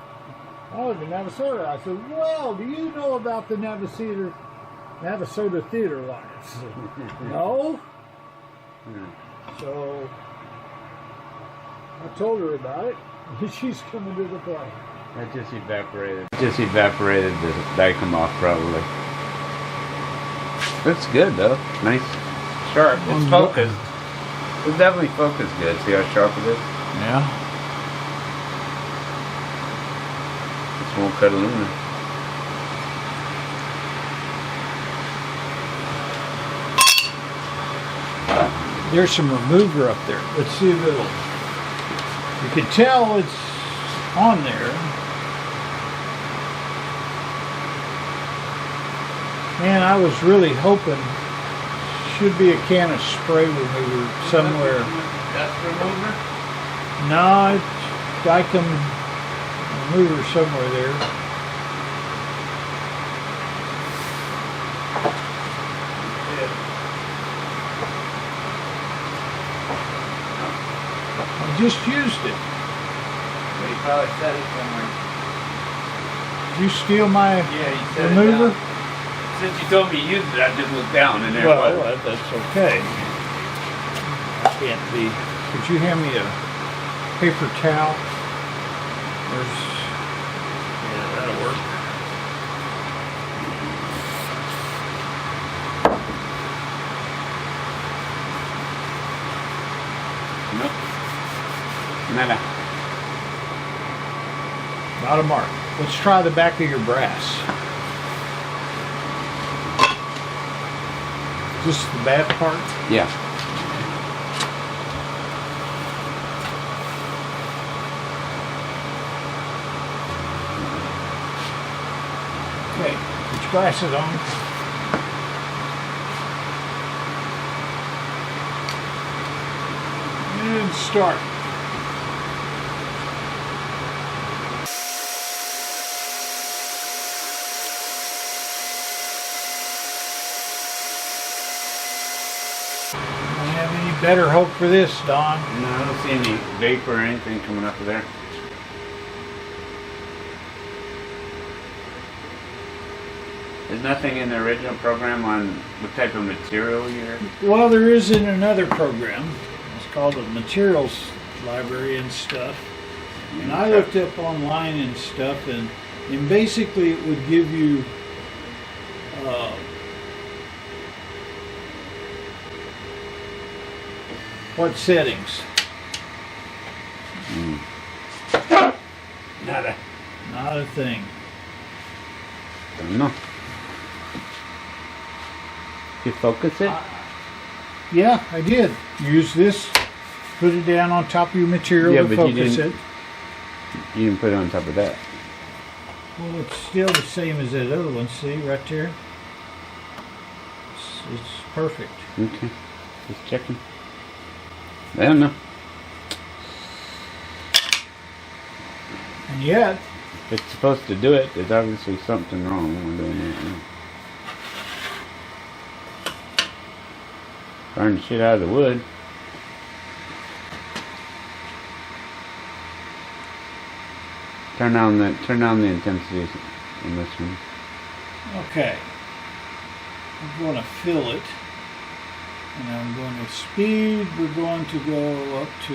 Speaker 1: I live in Navasota. I said, well, do you know about the Navasota Theater Alliance? No?
Speaker 2: Yeah.
Speaker 1: So I told her about it. She's coming to the play.
Speaker 2: That just evaporated. Just evaporated the dicom off probably. It's good though. Nice, sharp. It's focused. It's definitely focused good. See how sharp it is?
Speaker 1: Yeah.
Speaker 2: It's won't cut aluminum.
Speaker 1: There's some remover up there. Let's see if it'll. You can tell it's on there. Man, I was really hoping should be a can of spray remover somewhere.
Speaker 2: Dust remover?
Speaker 1: No, it's Dicom remover somewhere there. I just used it.
Speaker 2: Well, you probably set it somewhere.
Speaker 1: Did you steal my
Speaker 2: Yeah, you set
Speaker 1: remover?
Speaker 2: it down. Since you told me you used it, I just looked down and there
Speaker 1: Well,
Speaker 2: it was.
Speaker 1: that's okay. I can't be. Could you hand me a paper towel? There's. Yeah, that'll work.
Speaker 2: Nope. Nada.
Speaker 1: Not a mark. Let's try the back of your brass. Is this the bad part?
Speaker 2: Yeah.
Speaker 1: Okay, put your glasses on. And start. Don't have any better hope for this, Don.
Speaker 2: No, I don't see any vapor or anything coming up of there. There's nothing in the original program on what type of material you're...
Speaker 1: Well, there is in another program. It's called the Materials Library and stuff. And I looked up online and stuff, and basically it would give you what settings?
Speaker 2: Nada.
Speaker 1: Not a thing.
Speaker 2: Don't know. You focus it?
Speaker 1: Yeah, I did. Use this, put it down on top of your material
Speaker 2: Yeah,
Speaker 1: to
Speaker 2: but you
Speaker 1: focus
Speaker 2: didn't-
Speaker 1: it.
Speaker 2: You can put it on top of that.
Speaker 1: Well, it's still the same as that other one. See, right there? It's perfect.
Speaker 2: Okay. Just checking. I don't know.
Speaker 1: And yet,
Speaker 2: If it's supposed to do it, there's obviously something wrong with doing it. Burn the shit out of the wood. Turn down the intensity in this one.
Speaker 1: okay. I'm going to fill it. And I'm going to speed. We're going to go up to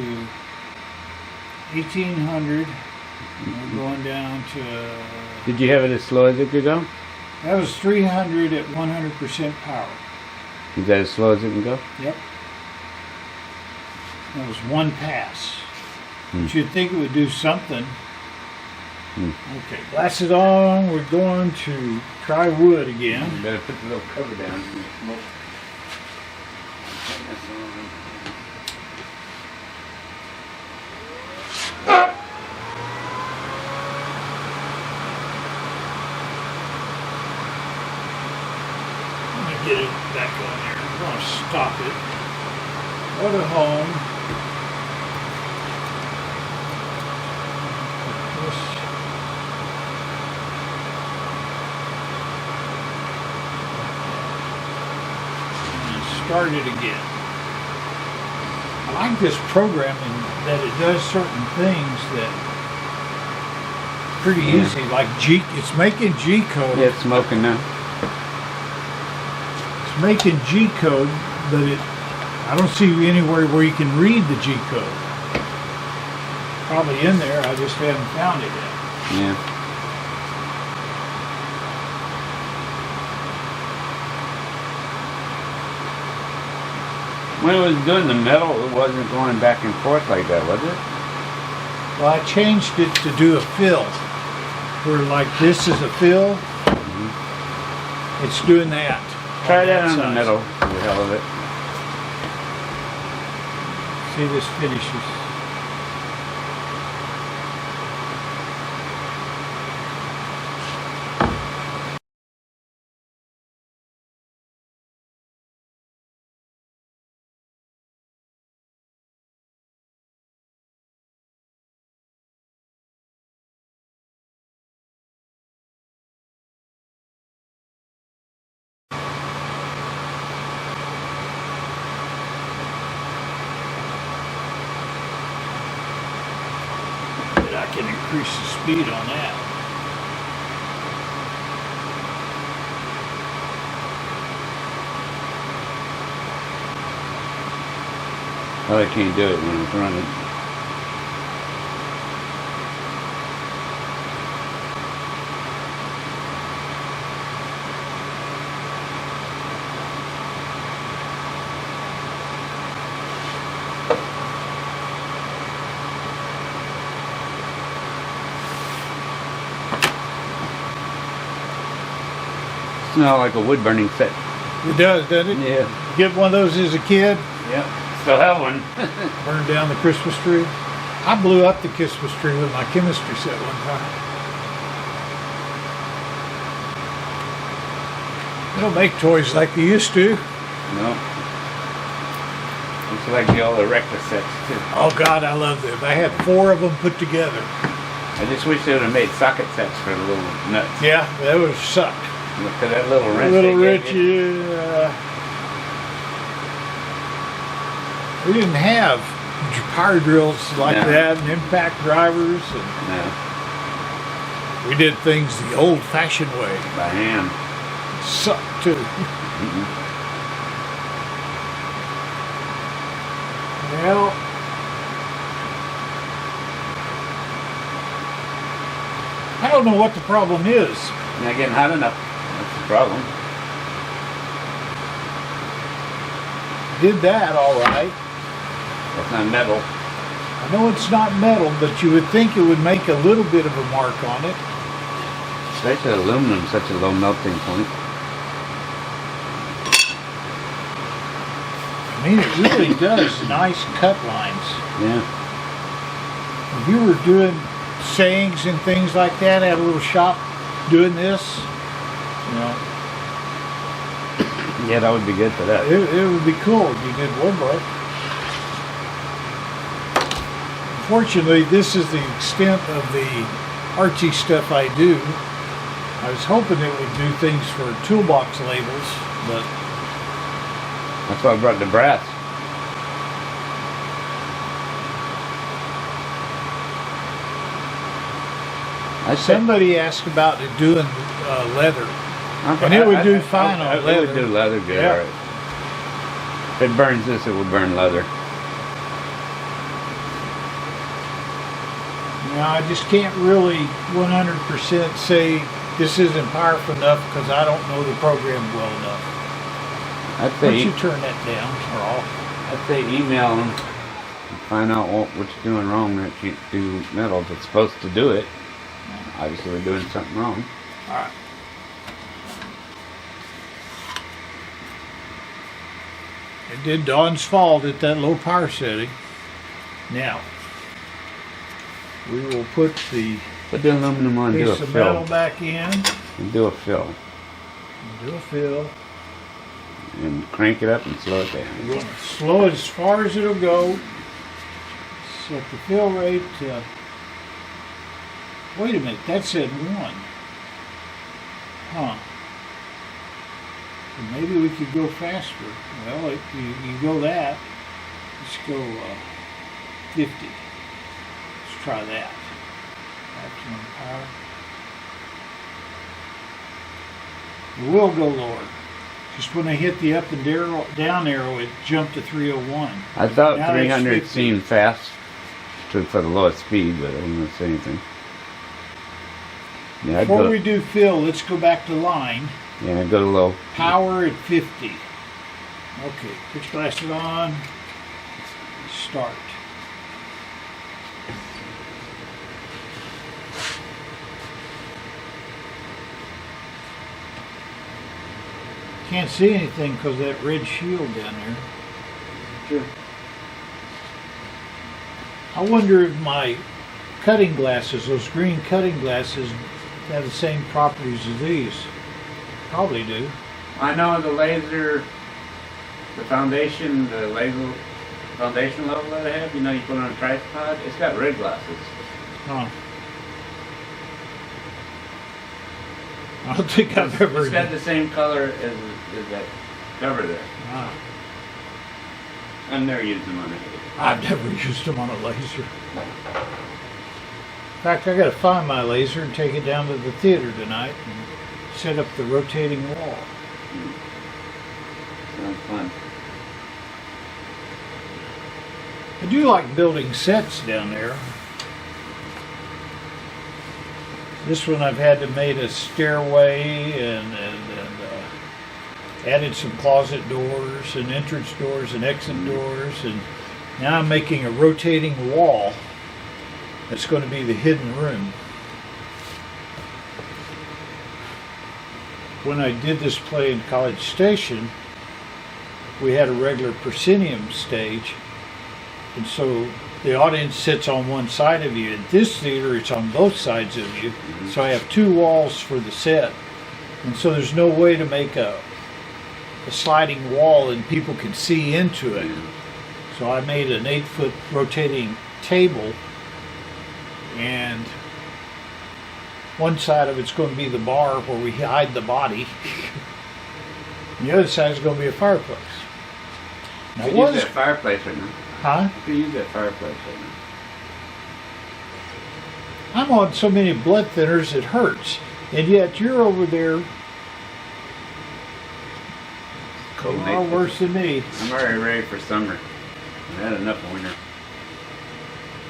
Speaker 1: 1800. And we're going down to...
Speaker 2: Did you have it as slow as it could go?
Speaker 1: That was 300 at 100% power.
Speaker 2: Is that as slow as it can go?
Speaker 1: Yep. That was one pass. But you'd think it would do something. Okay, glasses on. We're going to try wood again.
Speaker 2: You better put the little cover down. Smoke.
Speaker 1: Let me get it back on there. I'm going to stop it. Go to home. Put this. And start it again. I like this programming that it does certain things that pretty easy, like it's making G code.
Speaker 2: Yeah, it's smoking now.
Speaker 1: It's making G code, but I don't see anywhere where you can read the G code. Probably in there, I just haven't found it yet.
Speaker 2: Yeah. When it was doing the metal, it wasn't going back and forth like that, was it?
Speaker 1: Well, I changed it to do a fill. Where like this is a fill, it's doing that.
Speaker 2: Try that on the
Speaker 1: side.
Speaker 2: metal, for the hell of it.
Speaker 1: See, this finishes. I can increase the speed on that.
Speaker 2: Well, I can't do it when it's running. Smell like a wood burning set.
Speaker 1: It does, doesn't it?
Speaker 2: Yeah.
Speaker 1: Get one of those as a kid,
Speaker 2: Yep. Still have one.
Speaker 1: burn down the Christmas tree. I blew up the Christmas tree with my chemistry set one time. They don't make toys like they used to.
Speaker 2: No. Looks like the old Erecta sets too.
Speaker 1: Oh God, I love them. I had 4 of them put together.
Speaker 2: I just wish they would have made socket sets for the little nuts.
Speaker 1: Yeah, that would have sucked.
Speaker 2: Look at that little wrench.
Speaker 1: Little
Speaker 2: they
Speaker 1: Rich,
Speaker 2: gave you.
Speaker 1: yeah. We didn't have power drills like
Speaker 2: No.
Speaker 1: that and impact drivers. And
Speaker 2: No,
Speaker 1: we did things the old-fashioned way.
Speaker 2: by hand.
Speaker 1: suck too. Well, I don't know what the problem is.
Speaker 2: Not getting hot enough. That's the problem.
Speaker 1: Did that all right.
Speaker 2: That's not metal.
Speaker 1: I know it's not metal, but you would think it would make a little bit of a mark on it.
Speaker 2: Especially aluminum, such a low melting point.
Speaker 1: I mean, it really does nice cut lines.
Speaker 2: Yeah.
Speaker 1: If you were doing sayings and things like that at a little shop doing this, you know,
Speaker 2: Yeah, that would be good for that.
Speaker 1: it would be cool if you did woodwork. Unfortunately, this is the extent of the artsy stuff I do. I was hoping it would do things for toolbox labels, but
Speaker 2: That's why I brought the brass. I said,
Speaker 1: somebody asked about it doing leather. And it would do fine on
Speaker 2: It
Speaker 1: leather.
Speaker 2: would do leather good,
Speaker 1: Yeah.
Speaker 2: alright. If it burns this, it will burn leather.
Speaker 1: Now, I just can't really 100% say this isn't powerful enough because I don't know the program well enough.
Speaker 2: I'd
Speaker 1: Why don't
Speaker 2: say,
Speaker 1: you turn that down or off?
Speaker 2: I'd say email them and find out what you're doing wrong that you do metal if it's supposed to do it. Obviously, we're doing something wrong.
Speaker 1: All right. It did Dawn's fault at that low power setting. Now, we will put the
Speaker 2: Put the aluminum on, do a
Speaker 1: piece of metal
Speaker 2: fill.
Speaker 1: back in,
Speaker 2: And do a fill.
Speaker 1: do a fill.
Speaker 2: And crank it up and slow it down.
Speaker 1: We're going to slow it as far as it'll go. Set the fill rate to, wait a minute, that said 1. Huh. So maybe we could go faster. Well, if you go that, let's go 50. Let's try that. Maximum power. It will go lower. Just when I hit the up and down arrow, it jumped to 301.
Speaker 2: I thought
Speaker 1: Now that's
Speaker 2: 300
Speaker 1: 50.
Speaker 2: seemed fast for the lowest speed, but I didn't say anything. Yeah, I'd
Speaker 1: Before
Speaker 2: go,
Speaker 1: we do fill, let's go back to line.
Speaker 2: yeah, I'd go to low.
Speaker 1: Power at 50. Okay, put your glasses on. Start. Can't see anything because of that red shield down there.
Speaker 2: Sure.
Speaker 1: I wonder if my cutting glasses, those green cutting glasses, have the same properties as these. Probably do.
Speaker 2: I know the laser, the foundation, the laser foundation level that I have, you know, you put it on a tripod, it's got red glasses.
Speaker 1: Huh. I don't think I've ever.
Speaker 2: It's got the same color as that cover there.
Speaker 1: Ah,
Speaker 2: I've never used them on it.
Speaker 1: I've never used them on a laser. In fact, I got to find my laser and take it down to the theater tonight and set up the rotating wall.
Speaker 2: Sounds fun.
Speaker 1: I do like building sets down there. This one I've had to make a stairway and added some closet doors and entrance doors and exit doors, and now I'm making a rotating wall that's going to be the hidden room. When I did this play in College Station, we had a regular proscenium stage, and so the audience sits on one side of you. At this theater, it's on both sides of you. So I have 2 walls for the set. And so there's no way to make a sliding wall and people can see into it. So I made an 8-foot rotating table, and one side of it's going to be the bar where we hide the body. And the other side is going to be a fireplace. Now,
Speaker 2: You could use that fireplace right now.
Speaker 1: huh?
Speaker 2: You could use that fireplace right now.
Speaker 1: I'm on so many blood thinners it hurts, and yet you're over there
Speaker 2: cold
Speaker 1: Far
Speaker 2: night.
Speaker 1: worse than me.
Speaker 2: I'm already ready for summer. I've had enough of winter.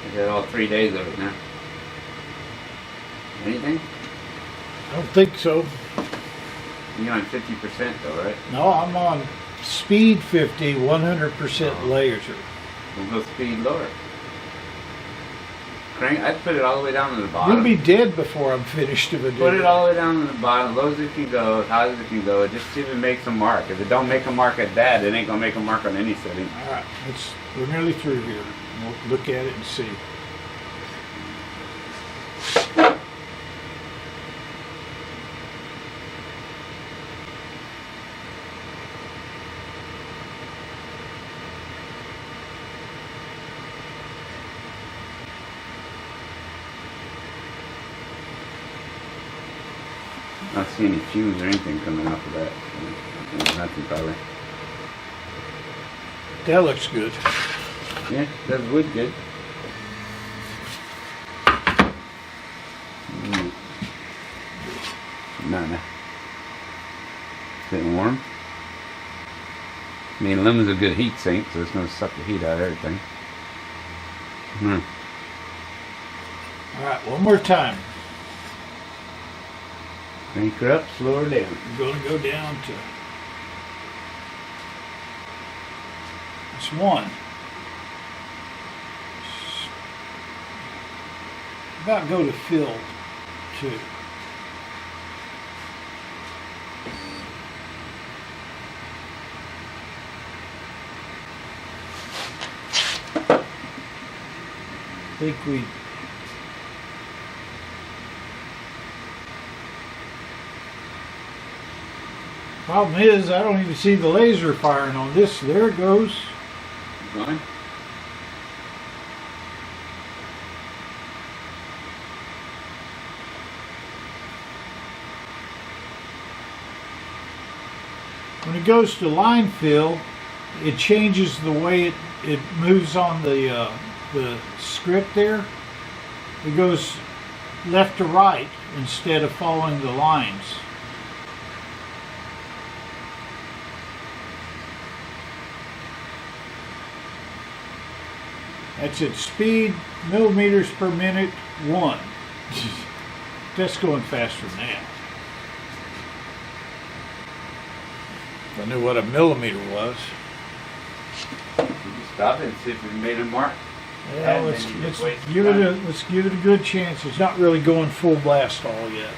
Speaker 2: I got all 3 days of it now. Anything?
Speaker 1: I don't think so.
Speaker 2: You're on 50% though, right?
Speaker 1: No, I'm on speed 50, 100% laser.
Speaker 2: We'll go speed lower. Crank. I'd put it all the way down to the
Speaker 1: You'll
Speaker 2: bottom.
Speaker 1: be dead before I'm finished if I do
Speaker 2: Put it
Speaker 1: that.
Speaker 2: all the way down to the bottom, low as it can go, as high as it can go. Just see if it makes a mark. If it don't make a mark at that, it ain't gonna make a mark on any setting.
Speaker 1: All right, we're nearly through here. We'll look at it and see.
Speaker 2: I don't see any fumes or anything coming off of that. Nothing probably.
Speaker 1: That looks good.
Speaker 2: Yeah, does wood good. Nah. Is it warm? I mean, aluminum's a good heat sink, so it's going to suck the heat out of everything.
Speaker 1: All right, one more time.
Speaker 2: Crank her up, slow her down.
Speaker 1: We're going to go down to it's 1. About go to fill 2. I think we problem is I don't even see the laser firing on this. There it goes.
Speaker 2: Going?
Speaker 1: When it goes to line fill, it changes the way it moves on the script there. It goes left to right instead of following the lines. That's its speed, millimeters per minute, 1. That's going faster than that. If I knew what a millimeter was.
Speaker 2: Stop it and see if it made a mark.
Speaker 1: Yeah,
Speaker 2: And
Speaker 1: let's
Speaker 2: then you just
Speaker 1: let's
Speaker 2: waste
Speaker 1: give it
Speaker 2: time.
Speaker 1: let's give it a good chance. It's not really going full blast all yet.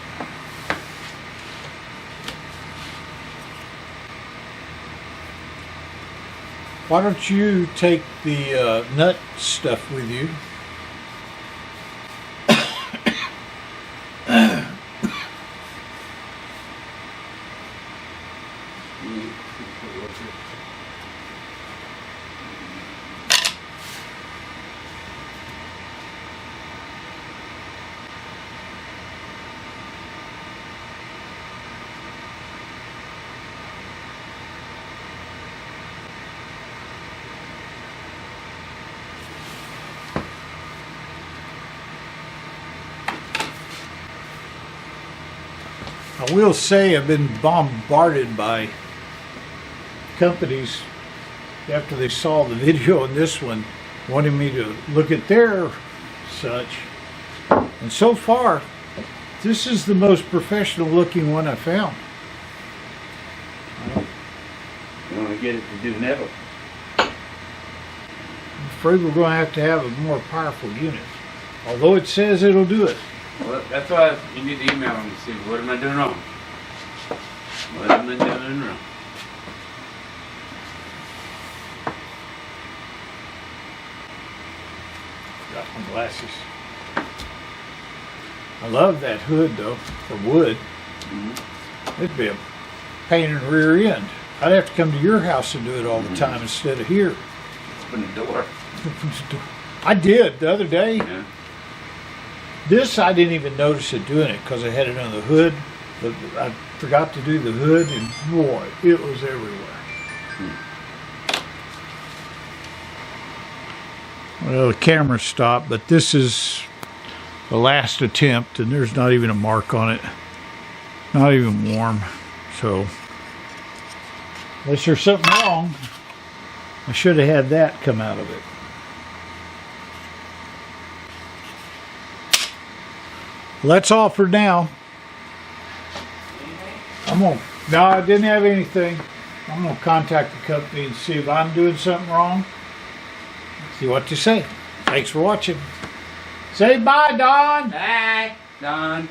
Speaker 1: Why don't you take the nut stuff with you? I will say I've been bombarded by companies after they saw the video on this one, wanting me to look at their such. And so far, this is the most professional looking one I found.
Speaker 2: You want to get it to do metal.
Speaker 1: I'm afraid we're going to have a more powerful unit. Although it says it'll do it.
Speaker 2: Well, that's why you need to email them to see what am I doing wrong. What am I doing wrong?
Speaker 1: Got my glasses. I love that hood though, for wood. It'd be a pain in the rear end. I'd have to come to your house and do it all the time instead of here.
Speaker 2: Open the door.
Speaker 1: I did the other day.
Speaker 2: Yeah.
Speaker 1: This I didn't even notice it doing it because I had it on the hood. But I forgot to do the hood, and boy, it was everywhere. Well, the camera stopped, but this is the last attempt, and there's not even a mark on it. Not even warm. So Unless there's something wrong. I should have had that come out of it. Well, that's all for now. No, I didn't have anything. I'm gonna contact the company and see if I'm doing something wrong. See what they say. Thanks for watching. Say bye, Don.
Speaker 2: Bye, Don.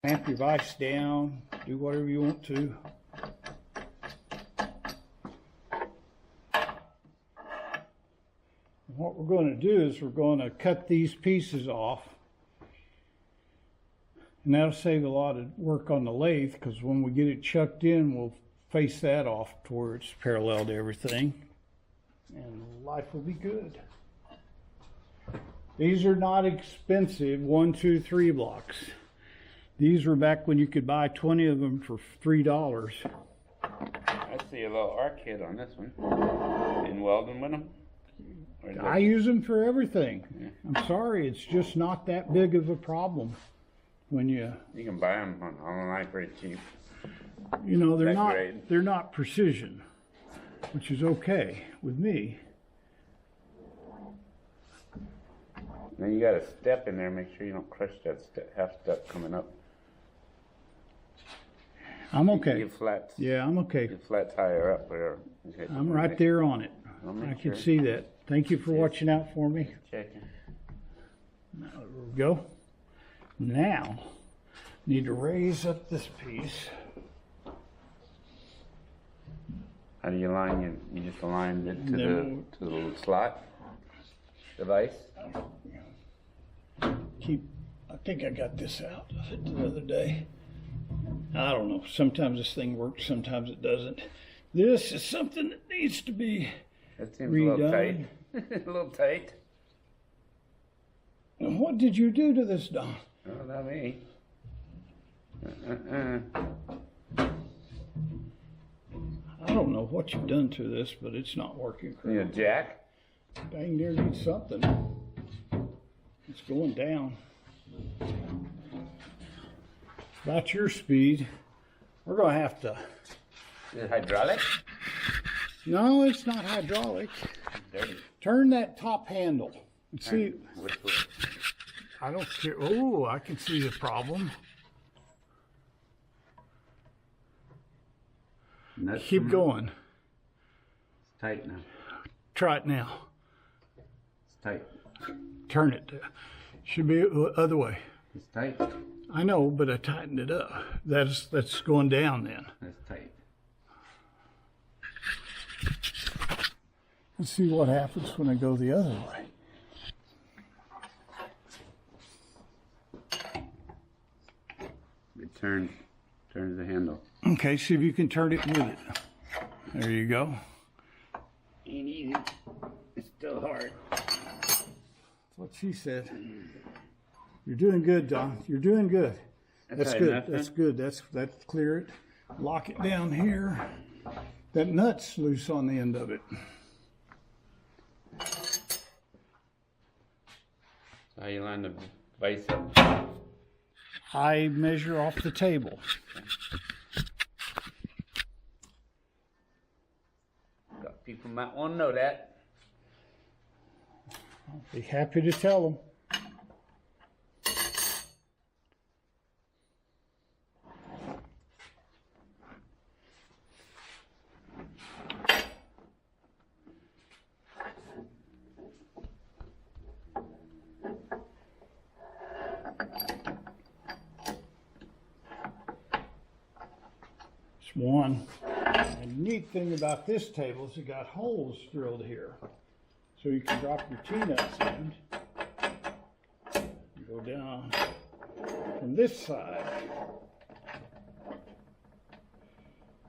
Speaker 1: Clamp your vise down. Do whatever you want to. What we're going to do is we're going to cut these pieces off. And that'll save a lot of work on the lathe, because when we get it chucked in, we'll face that off to where it's parallel to everything. And life will be good. These are not expensive 1, 2, 3 blocks. These were back when you could buy 20 of them for $3.
Speaker 2: I see a little arc hit on this one. In welding with them?
Speaker 1: I use them for everything.
Speaker 2: Yeah.
Speaker 1: I'm sorry, it's just not that big of a problem. When you
Speaker 2: can buy them online pretty cheap.
Speaker 1: You know, they're
Speaker 2: Decorate.
Speaker 1: they're not precision, which is okay with me.
Speaker 2: Then you got a step in there. Make sure you don't crush that half step coming up.
Speaker 1: I'm okay.
Speaker 2: Your flats.
Speaker 1: Yeah, I'm okay.
Speaker 2: Your flats higher up. Whatever.
Speaker 1: I'm right there on it. I can see that. Thank you for watching out for me.
Speaker 2: Checking.
Speaker 1: There we go. Now, need to raise up this piece.
Speaker 2: How do you align it? You just align it to the little slot device?
Speaker 1: I think I got this out the other day. I don't know. Sometimes this thing works, sometimes it doesn't. This is something that needs to be
Speaker 2: That seems
Speaker 1: redone.
Speaker 2: a little tight. A little tight.
Speaker 1: And what did you do to this, Don?
Speaker 2: Oh, not me.
Speaker 1: I don't know what you've done to this, but it's not working
Speaker 2: Need a
Speaker 1: correctly.
Speaker 2: jack?
Speaker 1: Dang near needs something. It's going down. About your speed. We're going to have to...
Speaker 2: Is it hydraulic?
Speaker 1: No, it's not hydraulic.
Speaker 2: Dirty.
Speaker 1: Turn that top handle. And see,
Speaker 2: Which way?
Speaker 1: I don't care. Oh, I can see the problem.
Speaker 2: Nuts
Speaker 1: Keep
Speaker 2: come
Speaker 1: going.
Speaker 2: up. It's tight now.
Speaker 1: Try it now.
Speaker 2: It's tight.
Speaker 1: Turn it. Should be the other way.
Speaker 2: It's tight.
Speaker 1: I know, but I tightened it up. That's going down then.
Speaker 2: That's tight.
Speaker 1: Let's see what happens when I go the other way.
Speaker 2: turns the handle.
Speaker 1: Okay, see if you can turn it with it. There you go.
Speaker 2: Ain't easy. It's still hard.
Speaker 1: That's what she said. You're doing good, Don. You're doing good. That's
Speaker 2: right,
Speaker 1: good.
Speaker 2: nothing?
Speaker 1: That's good. That's clear it. Lock it down here. That nut's loose on the end of it.
Speaker 2: So how you line the vise up?
Speaker 1: I measure off the table.
Speaker 2: Got people might want to know that.
Speaker 1: I'll be happy to tell them. It's one. The neat thing about this table is it got holes drilled here. So you can drop your T-nuts in. You go down from this side.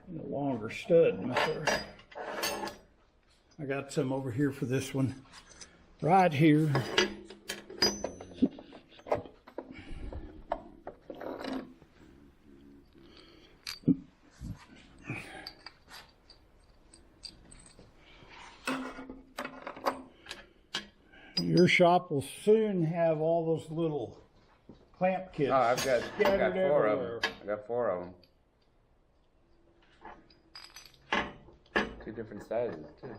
Speaker 1: And a longer stud method. I got some over here for this one. Right here. Your shop will soon have all those little clamp kits.
Speaker 2: Oh, I've got
Speaker 1: scattered
Speaker 2: four
Speaker 1: everywhere.
Speaker 2: of them. I got 4 of them. 2 different sizes too.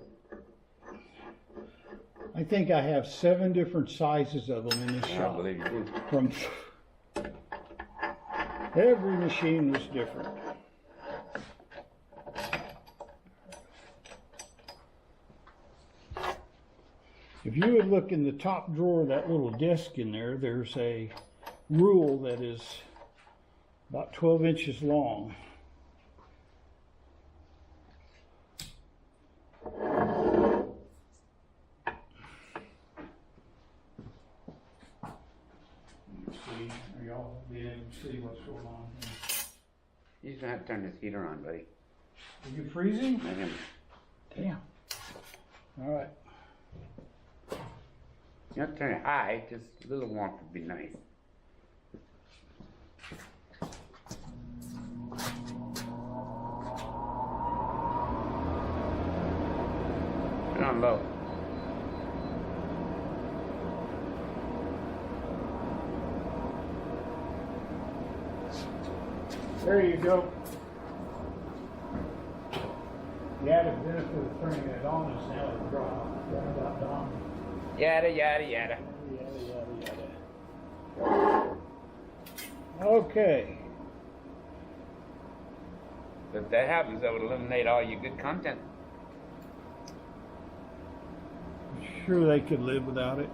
Speaker 1: I think I have 7 different sizes of them in this
Speaker 2: I
Speaker 1: shop.
Speaker 2: believe you do.
Speaker 1: From every machine was different. If you would look in the top drawer of that little desk in there, there's a rule that is about 12 inches long. See, are y'all being able to see what's going on here?
Speaker 2: You're gonna have to turn this heater on, buddy.
Speaker 1: Are you freezing?
Speaker 2: I am.
Speaker 1: Damn. All right.
Speaker 2: You have to turn it high, just a little warmth would be nice. Put it on low.
Speaker 1: There you go. The added benefit of turning it on is now it's dry on.
Speaker 2: Yada, yada, yada.
Speaker 1: Yada, yada, yada. Okay.
Speaker 2: If that happens, that would eliminate all your good content.
Speaker 1: Sure they could live without it.